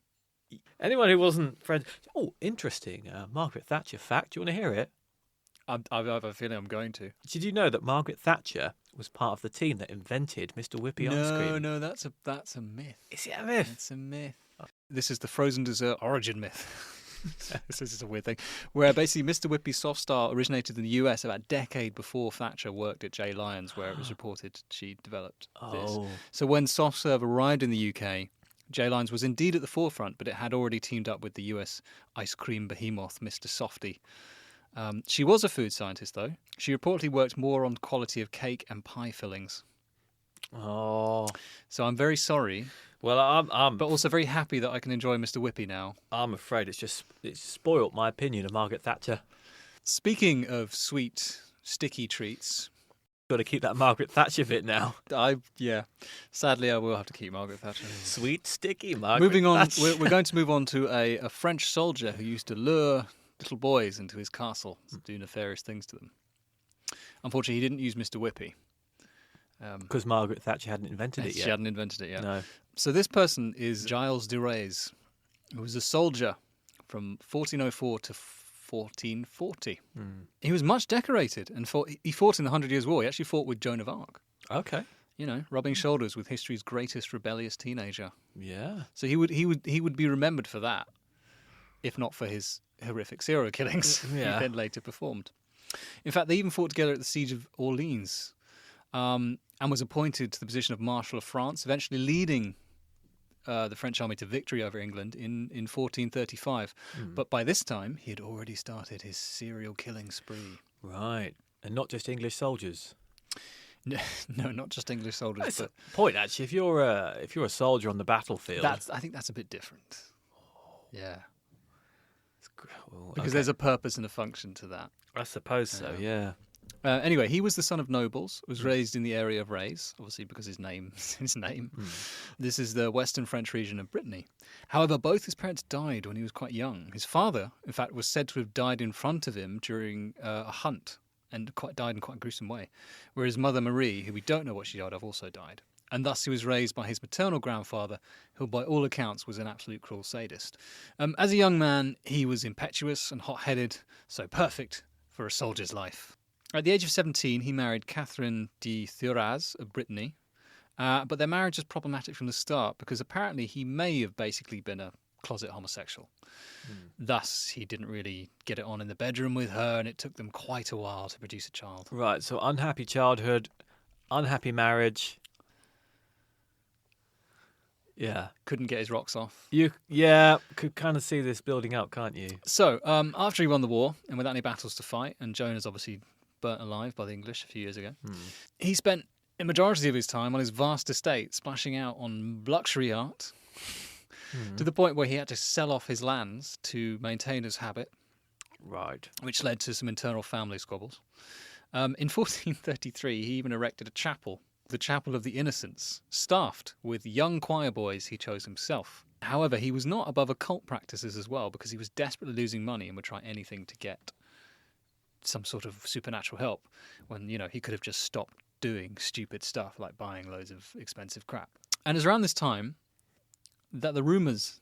Anyone who wasn't friends... Oh, interesting. Margaret Thatcher fact. Do you want to hear it? I have a feeling I'm going to. Did you know that Margaret Thatcher was part of the team that invented Mr. Whippy ice cream? No, that's a myth. Is it a myth? It's a myth. This is the frozen dessert origin myth. This is a weird thing. Where basically Mr. Whippy Soft Star originated in the US about a decade before Thatcher worked at J. Lyons, where it was reported she developed this. So when Soft Serve arrived in the UK, J. Lyons was indeed at the forefront, but it had already teamed up with the US ice cream behemoth, Mr. Softy. She was a food scientist, though. She reportedly worked more on quality of cake and pie fillings. Oh. So I'm very sorry. Well, I'm but also very happy that I can enjoy Mr. Whippy now. I'm afraid it's spoilt my opinion of Margaret Thatcher. Speaking of sweet, sticky treats... Got to keep that Margaret Thatcher bit now. Sadly, I will have to keep Margaret Thatcher. Sweet, sticky Margaret Moving on, Thatcher. we're going to move on to a French soldier who used to lure little boys into his castle to do nefarious things to them. Unfortunately, he didn't use Mr. Whippy. Because Margaret Thatcher hadn't invented it yet. She hadn't invented it yet. No. So this person is Gilles de Rais, who was a soldier from 1404 to 1440. He was much decorated and he fought in the 100 Years' War. He actually fought with Joan of Arc. Okay. You know, rubbing shoulders with history's greatest rebellious teenager. Yeah. So he would be remembered for that, if not for his horrific serial killings he then later performed. In fact, they even fought together at the Siege of Orleans, and was appointed to the position of Marshal of France, eventually leading the French army to victory over England in 1435. But by this time, he had already started his serial killing spree. Right. And not just English soldiers. No, not just English soldiers. That's but a point, actually. If you're a soldier on the battlefield... I think that's a bit different. Yeah. Well, because there's a purpose and a function to that. I suppose so, yeah. Anyway, he was the son of nobles, was raised in the area of Rais, obviously because his name. This is the western French region of Brittany. However, both his parents died when he was quite young. His father, in fact, was said to have died in front of him during a hunt, and died in quite a gruesome way. Whereas mother Marie, who we don't know what she died of, also died. And thus he was raised by his maternal grandfather, who by all accounts was an absolute cruel sadist. As a young man, he was impetuous and hot-headed, so perfect for a soldier's life. At the age of 17, he married Catherine de Thuraz of Brittany, but their marriage was problematic from the start because apparently he may have basically been a closet homosexual. Thus, he didn't really get it on in the bedroom with her, and it took them quite a while to produce a child. Right, so unhappy childhood, unhappy marriage. Yeah. Couldn't get his rocks off. Could kind of see this building up, can't you? So, after he won the war, and without any battles to fight, and Joan is obviously burnt alive by the English a few years ago, he spent a majority of his time on his vast estate splashing out on luxury art, to the point where he had to sell off his lands to maintain his habit. Right. Which led to some internal family squabbles. In 1433, he even erected a chapel, the Chapel of the Innocents, staffed with young choir boys he chose himself. However, he was not above occult practices as well, because he was desperately losing money and would try anything to get some sort of supernatural help when, he could have just stopped doing stupid stuff like buying loads of expensive crap. And it was around this time that the rumours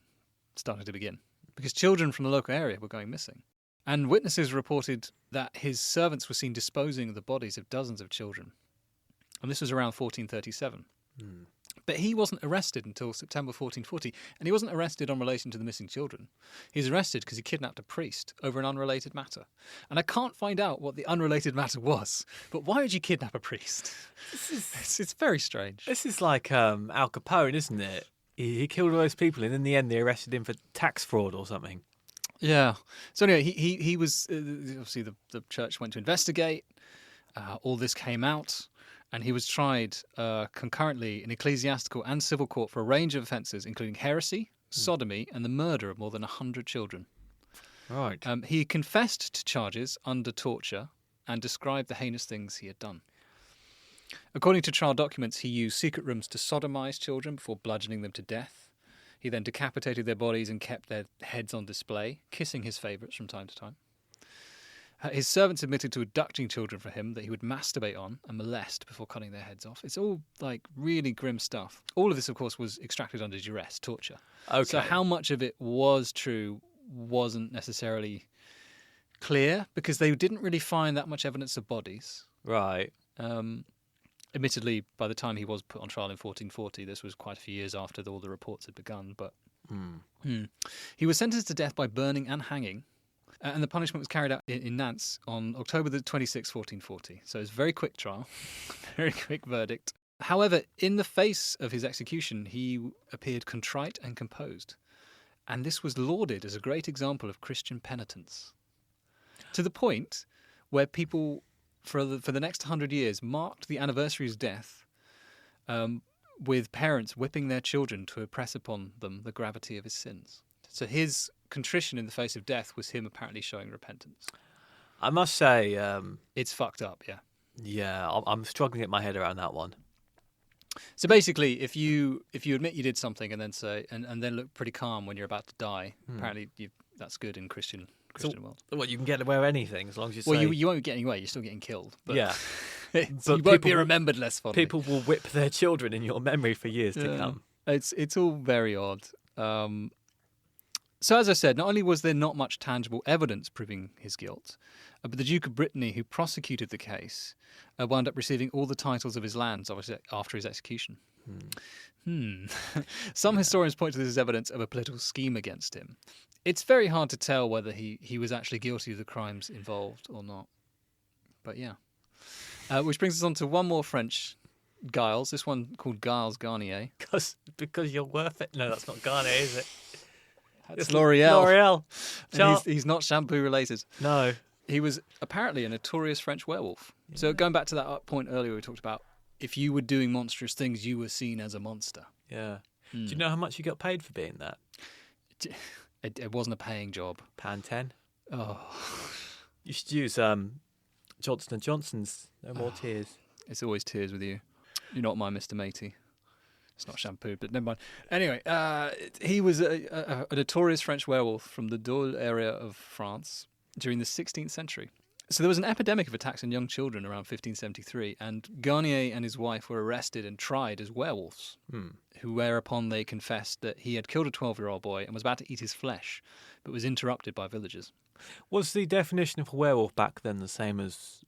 started to begin, because children from the local area were going missing. And witnesses reported that his servants were seen disposing of the bodies of dozens of children. And this was around 1437. But he wasn't arrested until September 1440, and he wasn't arrested on relation to the missing children. He was arrested because he kidnapped a priest over an unrelated matter. And I can't find out what the unrelated matter was, but why would you kidnap a priest? It's very strange. This is like Al Capone, isn't it? He killed all those people, and in the end they arrested him for tax fraud or something. Yeah. So anyway, he was... obviously, the church went to investigate. All this came out. And he was tried concurrently in ecclesiastical and civil court for a range of offences, including heresy, sodomy, and the murder of more than 100 children. Right. He confessed to charges under torture and described the heinous things he had done. According to trial documents, he used secret rooms to sodomize children before bludgeoning them to death. He then decapitated their bodies and kept their heads on display, kissing his favourites from time to time. His servants admitted to abducting children for him that he would masturbate on and molest before cutting their heads off. It's all like really grim stuff. All of this, of course, was extracted under duress, torture. Okay. So how much of it was true wasn't necessarily clear because they didn't really find that much evidence of bodies. Right. Admittedly, by the time he was put on trial in 1440, this was quite a few years after all the reports had begun. But he was sentenced to death by burning and hanging, and the punishment was carried out in Nantes on October the 26th, 1440. So it's a very quick trial, very quick verdict. However, in the face of his execution, he appeared contrite and composed, and this was lauded as a great example of Christian penitence, to the point where people for the next 100 years marked the anniversary of his death with parents whipping their children to impress upon them the gravity of his sins. So his contrition in the face of death was him apparently showing repentance. I must say... it's fucked up, yeah. Yeah, I'm struggling to get my head around that one. So basically, if you admit you did something and then say and then look pretty calm when you're about to die, apparently that's good in Christian world. What, you can get away with anything as long as you say... Well, you won't get anywhere. You're still getting killed. But yeah. But you won't be remembered less fondly. People will whip their children in your memory for years to come. It's all very odd. So as I said, not only was there not much tangible evidence proving his guilt, but the Duke of Brittany, who prosecuted the case, wound up receiving all the titles of his lands obviously after his execution. Some historians point to this as evidence of a political scheme against him. It's very hard to tell whether he was actually guilty of the crimes involved or not. But yeah. Which brings us on to one more French Giles, this one called Giles Garnier. Because you're worth it. No, that's not Garnier, is it? It's L'Oreal. L'Oreal. He's not shampoo related. No. He was apparently a notorious French werewolf. Yeah. So going back to that point earlier we talked about, if you were doing monstrous things, you were seen as a monster. Yeah. Do you know how much you got paid for being that? It wasn't a paying job. £10. Oh. You should use Johnson & Johnson's No More Tears. It's always tears with you. You're not my Mr. Matey. It's not shampoo, but never mind. Anyway, he was a notorious French werewolf from the Dole area of France during the 16th century. So there was an epidemic of attacks on young children around 1573, and Garnier and his wife were arrested and tried as werewolves, whereupon they confessed that he had killed a 12-year-old boy and was about to eat his flesh, but was interrupted by villagers. Was the definition of a werewolf back then the same as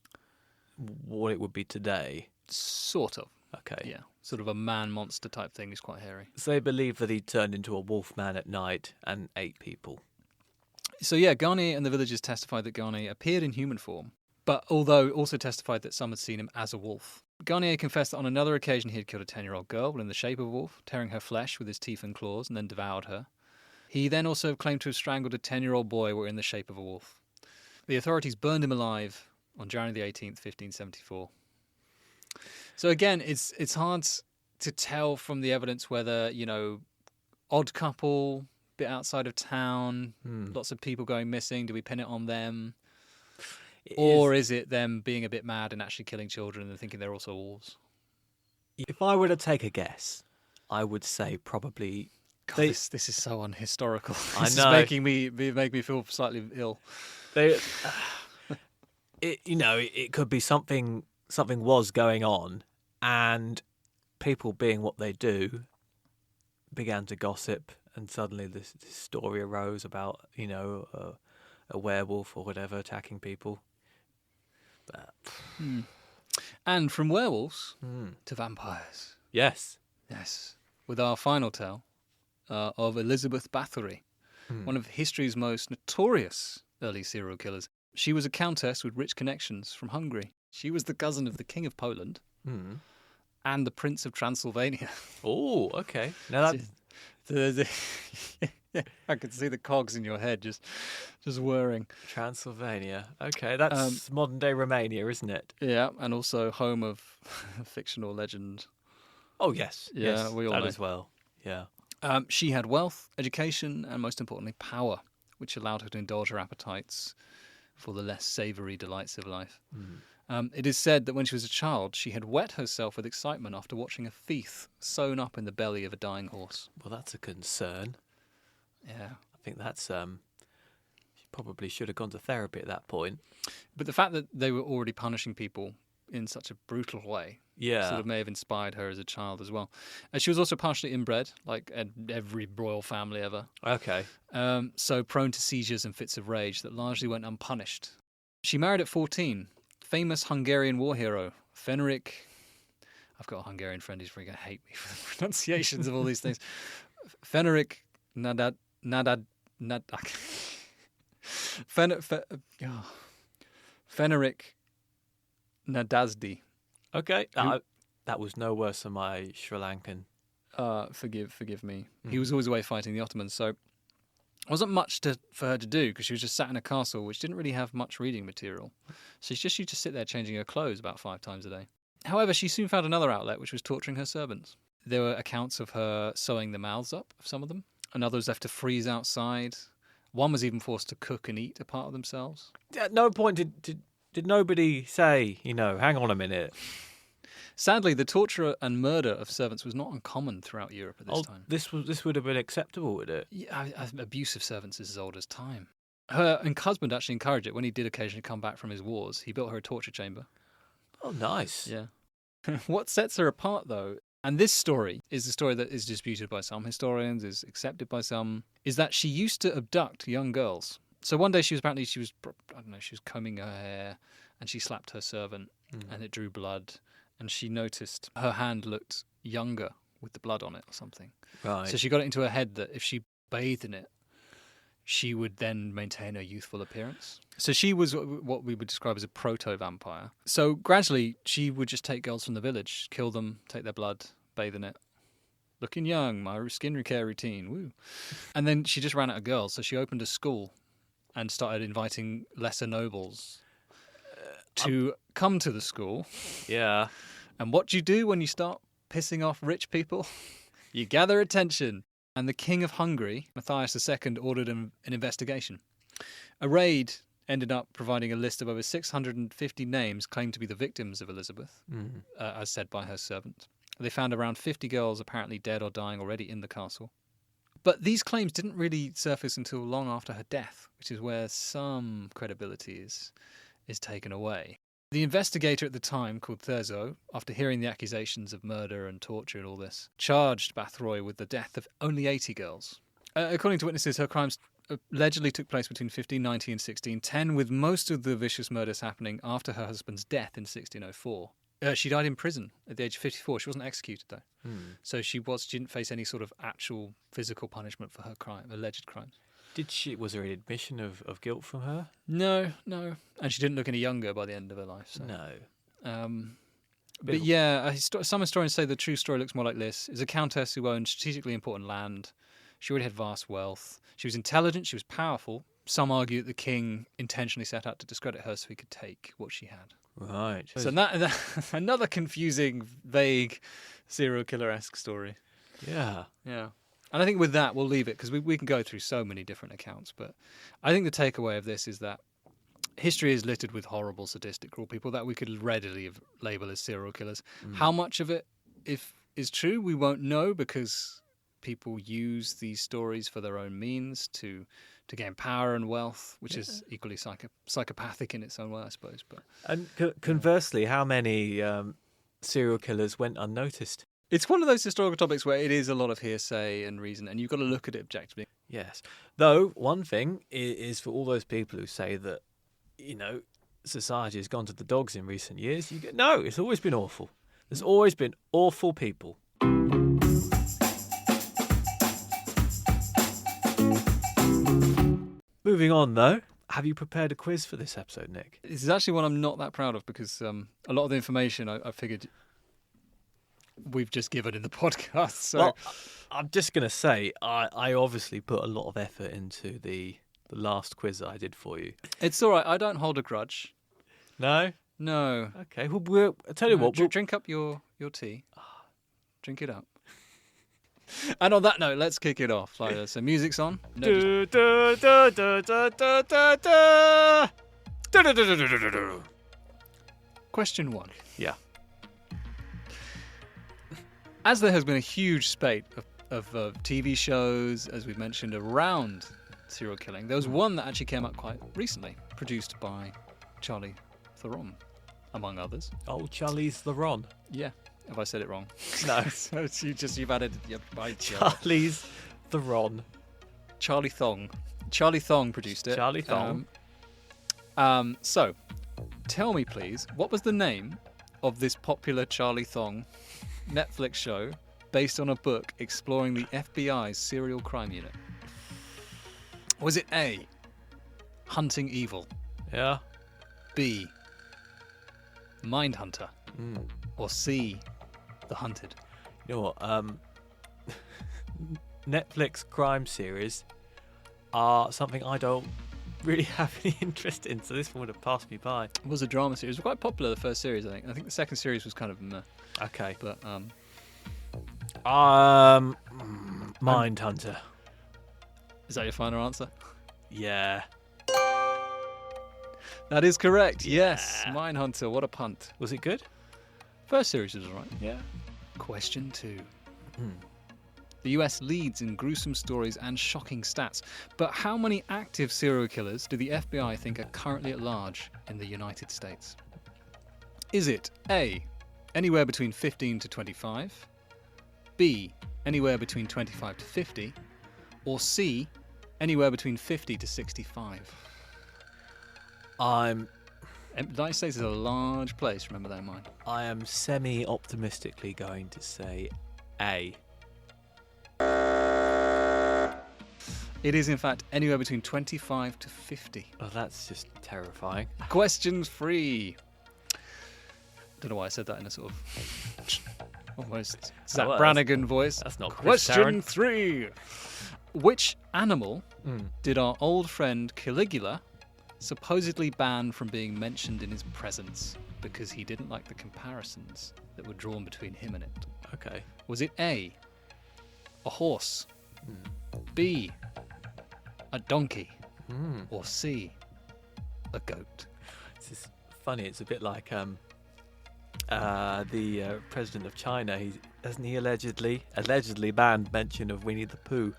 what it would be today? Sort of. Okay. Yeah, sort of a man-monster type thing. He's quite hairy. So they believe that he turned into a wolf man at night and ate people. So yeah, Garnier and the villagers testified that Garnier appeared in human form, but although also testified that some had seen him as a wolf. Garnier confessed that on another occasion he had killed a 10-year-old girl in the shape of a wolf, tearing her flesh with his teeth and claws and then devoured her. He then also claimed to have strangled a 10-year-old boy in the shape of a wolf. The authorities burned him alive on January the 18th, 1574. So again, it's hard to tell from the evidence whether, odd couple, bit outside of town, lots of people going missing. Do we pin it on them? Or is it them being a bit mad and actually killing children and thinking they're also wolves? If I were to take a guess, I would say probably... God, this is so unhistorical. I This know. is making me feel slightly ill. It could be something was going on, and people, being what they do, began to gossip, and suddenly this story arose about a werewolf or whatever attacking people. But... And from werewolves to vampires. Yes, with our final tale of Elizabeth Bathory, one of history's most notorious early serial killers. She was a countess with rich connections from Hungary. She was the cousin of the King of Poland and the Prince of Transylvania. Oh, okay. Now that... I could see the cogs in your head just whirring. Transylvania. Okay, that's modern-day Romania, isn't it? Yeah, and also home of a fictional legend. Oh, yes. Yeah, yes, we all that know. as well. Yeah. She had wealth, education, and most importantly, power, which allowed her to indulge her appetites for the less savoury delights of life. It is said that when she was a child, she had wet herself with excitement after watching a thief sewn up in the belly of a dying horse. Well, that's a concern. Yeah. I think that's she probably should have gone to therapy at that point. But the fact that they were already punishing people in such a brutal way sort of may have inspired her as a child as well. She was also partially inbred, like every royal family ever. Okay. So prone to seizures and fits of rage that largely went unpunished. She married at 14. Famous Hungarian war hero, Fenrik. I've got a Hungarian friend who's probably going to hate me for the pronunciations of all these things. Fenrik Fenrik Nadazdi. Okay. That was no worse than my Sri Lankan. Forgive me. He was always away fighting the Ottomans, so wasn't much for her to do because she was just sat in a castle which didn't really have much reading material. So she just sit there changing her clothes about 5 times a day. However, she soon found another outlet, which was torturing her servants. There were accounts of her sewing the mouths up of some of them, and others left to freeze outside. One was even forced to cook and eat a part of themselves. At no point did nobody say, hang on a minute. Sadly, the torture and murder of servants was not uncommon throughout Europe at this time. This would have been acceptable, would it? Yeah, abuse of servants is as old as time. Her husband actually encouraged it. When he did occasionally come back from his wars, he built her a torture chamber. Oh, nice. Yeah. What sets her apart, though, and this story is the story that is disputed by some historians, is accepted by some, is that she used to abduct young girls. So one day she was combing her hair and she slapped her servant and it drew blood. And she noticed her hand looked younger with the blood on it or something. Right. So she got it into her head that if she bathed in it, she would then maintain her youthful appearance. So she was what we would describe as a proto-vampire. So gradually, she would just take girls from the village, kill them, take their blood, bathe in it. Looking young, my skin care routine, woo. And then she just ran out of girls, so she opened a school and started inviting lesser nobles to come to the school. Yeah. And what do you do when you start pissing off rich people? You gather attention. And the King of Hungary, Matthias II, ordered an investigation. A raid ended up providing a list of over 650 names claimed to be the victims of Elizabeth, as said by her servant. They found around 50 girls apparently dead or dying already in the castle. But these claims didn't really surface until long after her death, which is where some credibility is taken away. The investigator at the time, called Thurzo, after hearing the accusations of murder and torture and all this, charged Bathroy with the death of only 80 girls. According to witnesses, her crimes allegedly took place between 1590 and 1610, with most of the vicious murders happening after her husband's death in 1604. She died in prison at the age of 54. She wasn't executed, though. So she didn't face any sort of actual physical punishment for her alleged crimes. Was there an admission of guilt from her? No. And she didn't look any younger by the end of her life. So. No. But yeah, some historians say the true story looks more like this. Is a countess who owned strategically important land. She already had vast wealth. She was intelligent. She was powerful. Some argue that the king intentionally set out to discredit her so he could take what she had. Right. So that another confusing, vague, serial killer-esque story. Yeah. Yeah. And I think with that, we'll leave it because we can go through so many different accounts. But I think the takeaway of this is that history is littered with horrible, sadistic, cruel people that we could readily label as serial killers. How much of it is true, we won't know because people use these stories for their own means to gain power and wealth, which is equally psychopathic in its own way, I suppose. But And conversely, how many serial killers went unnoticed? it's one of those historical topics where it is a lot of hearsay and reason, and you've got to look at it objectively. Yes. Though, one thing is for all those people who say that, society has gone to the dogs in recent years, no, it's always been awful. There's always been awful people. Moving on, though, have you prepared a quiz for this episode, Nick? This is actually one I'm not that proud of because a lot of the information I figured we've just given in the podcast. So. Well, I'm just going to say, I obviously put a lot of effort into the last quiz that I did for you. It's all right. I don't hold a grudge. No? No. Okay. Well, I'll tell you what. Drink up your tea. Drink it up. And on that note, let's kick it off. So music's on. No, just- Du- du- du- du- du- du- du- du- du- du- du- du- du- du- du. Question 1. Yeah. As there has been a huge spate of TV shows, as we've mentioned, around serial killing, there was one that actually came out quite recently, produced by Charlie Theron, among others. Oh, Charlie's the Ron. Yeah. Have I said it wrong? No. So you've added Charlie's the Ron. Charlie Thong. Charlie Thong produced it. Charlie Thong. So, tell me, please, what was the name of this popular Charlie Thong Netflix show based on a book exploring the FBI's serial crime unit? Was it A, Hunting Evil, Yeah. B, Mindhunter, Mm. or C, The Hunted? You know what? Netflix crime series are something I don't really have any interest in, so this one would have passed me by. It was a drama series. It was quite popular, the first series, I think. I think the second series was kind of meh. Okay. But Mindhunter. is that your final answer? Yeah. That is correct. Yes, Yeah. Mindhunter. What a punt. Was it good? First series was alright. Yeah. Question 2. Hmm. The US leads in gruesome stories and shocking stats, but how many active serial killers do the FBI think are currently at large in the United States? Is it A, anywhere between 15 to 25, B, anywhere between 25 to 50, or C, anywhere between 50 to 65? The United States is a large place, remember that in mind. I am semi-optimistically going to say A. It is, in fact, anywhere between 25 to 50. Oh, that's just terrifying. Question 3. Don't know why I said that in a sort of almost Zach well, Brannigan voice. That's not Chris Question Tarrant. 3. Which animal Mm. did our old friend Caligula supposedly ban from being mentioned in his presence because he didn't like the comparisons that were drawn between him and it? Okay. Was it A, a horse, B, a donkey, Mm. or C, a goat? This is funny. It's a bit like the president of China. Hasn't he allegedly banned mention of Winnie the Pooh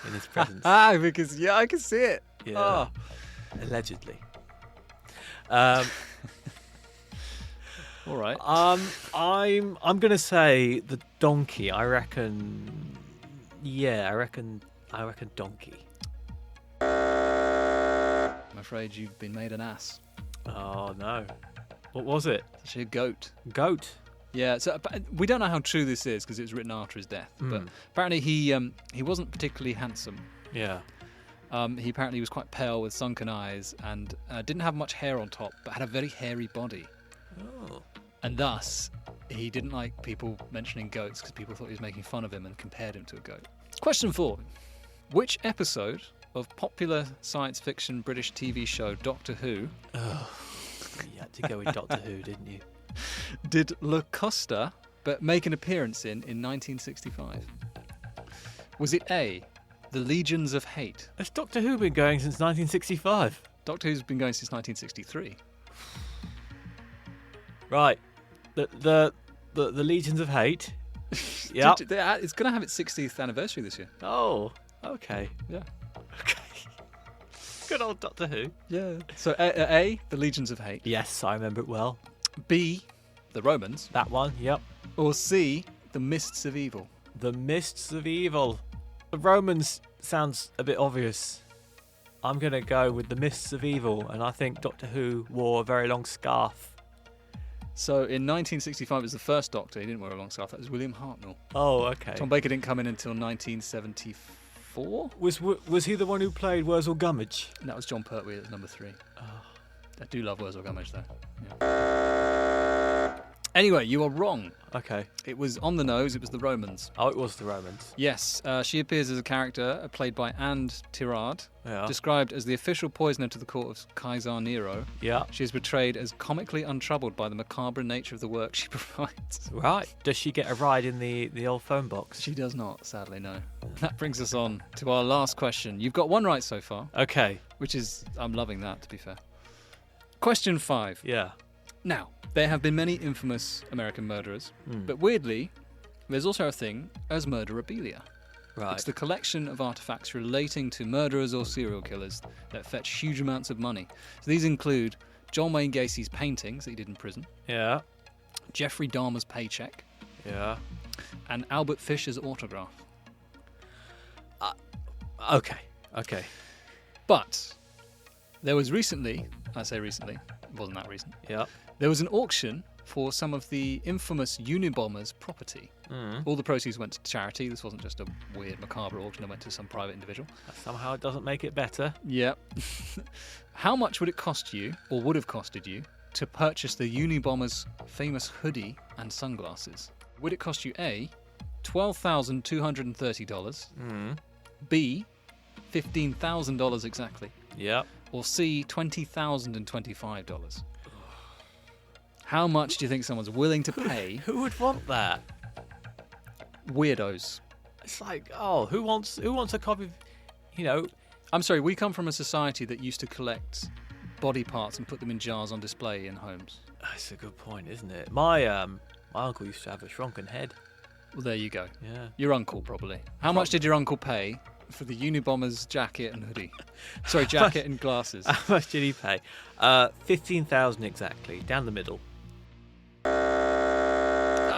in his presence? Because I can see it. Yeah. Allegedly. All right. I'm gonna say the donkey. I reckon. Yeah, I reckon donkey. I'm afraid you've been made an ass. Oh no. What was it? It's actually a goat. Goat. Yeah, so we don't know how true this is because it was written after his death. But apparently he wasn't particularly handsome. Yeah. He apparently was quite pale with sunken eyes and didn't have much hair on top, but had a very hairy body. Oh. And thus, he didn't like people mentioning goats because people thought he was making fun of him and compared him to a goat. Question 4. Which episode of popular science fiction British TV show Doctor Who You had to go with Doctor Who, didn't you? did Locusta but make an appearance in 1965? Was it A, The Legions of Hate? Has Doctor Who been going since 1965? Doctor Who's been going since 1963. Right. The Legions of Hate. Yeah. It's going to have its 60th anniversary this year. Oh. Okay. Yeah. Okay. Good old Doctor Who. Yeah. So A, The Legions of Hate. Yes, I remember it well. B, The Romans. That one. Yep. Or C, The Mists of Evil. The Mists of Evil. The Romans sounds a bit obvious. I'm going to go with the Mists of Evil, and I think Doctor Who wore a very long scarf. So in 1965 it was the first Doctor. He didn't wear a long scarf. That was William Hartnell. Oh, okay. Tom Baker didn't come in until 1974. Was he the one who played Wurzel Gummidge? And that was John Pertwee at number 3. Oh. I do love Wurzel Gummidge though. Yeah. Anyway, you are wrong. Okay. It was on the nose. It was the Romans. Oh, it was the Romans. Yes, she appears as a character played by Anne Tirade, Yeah. described as the official poisoner to the court of Caesar Nero. Yeah. She is portrayed as comically untroubled by the macabre nature of the work she provides. Right. Does she get a ride in the old phone box? She does not, sadly, no. That brings us on to our last question. You've got one right so far, Okay. which is, I'm loving that, to be fair. Question 5. Yeah. Now, there have been many infamous American murderers, but weirdly, there's also a thing as murderabilia. Right. It's the collection of artifacts relating to murderers or serial killers that fetch huge amounts of money. So these include John Wayne Gacy's paintings that he did in prison, Yeah. Jeffrey Dahmer's paycheck, Yeah. and Albert Fisher's autograph. Okay. But there was recently, I say recently, it wasn't that recent, Yeah. there was an auction for some of the infamous Unabomber's property. All the proceeds went to charity. This wasn't just a weird, macabre auction that went to some private individual. Somehow it doesn't make it better. Yep. How much would it cost you, or would have costed you, to purchase the Unabomber's famous hoodie and sunglasses? Would it cost you A, $12,230, B, $15,000 exactly, Yeah. or C, $20,025? How much do you think someone's willing to pay? Who would want that? Weirdos. It's like, oh, who wants a copy of, I'm sorry, we come from a society that used to collect body parts and put them in jars on display in homes. That's a good point, isn't it? My uncle used to have a shrunken head. Well, there you go. Yeah. Your uncle, probably. How much did your uncle pay for the Unabomber's jacket and hoodie? Sorry, jacket and glasses. How much did he pay? 15,000 exactly, down the middle.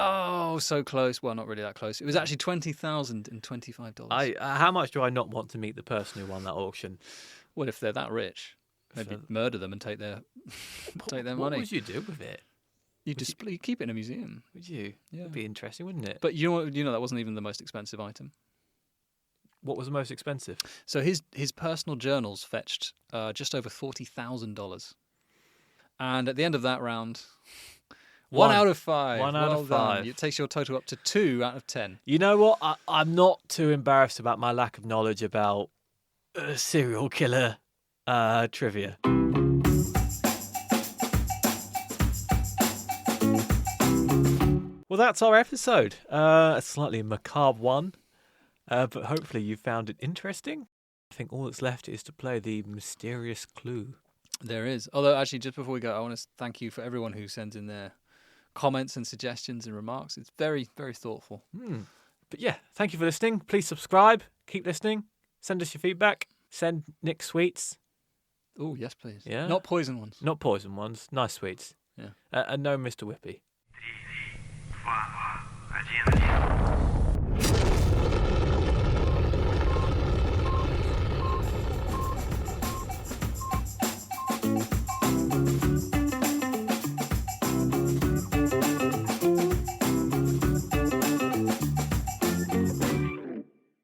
Oh, so close. Well, not really that close. It was actually $20,025. How much do I not want to meet the person who won that auction? Well, if they're that rich, maybe murder them and take their money. What would you do with it? You keep it in a museum. Would you? Yeah. It'd be interesting, wouldn't it? But you know that wasn't even the most expensive item. What was the most expensive? So his personal journals fetched just over $40,000. And at the end of that round, 1 out of 5. 1 out of 5. It takes your total up to 2 out of 10. You know what? I'm not too embarrassed about my lack of knowledge about serial killer trivia. Well, that's our episode. A slightly macabre one, but hopefully you found it interesting. I think all that's left is to play the mysterious clue. There is. Although, actually, just before we go, I want to thank you for everyone who sends in their comments and suggestions and remarks. It's very, very thoughtful. But yeah, thank you for listening. Please subscribe. Keep listening. Send us your feedback. Send Nick sweets. Oh, yes, please. Yeah. Not poison ones. Not poison ones. Nice sweets. Yeah. And no Mr. Whippy. 3, 2, 1, 1.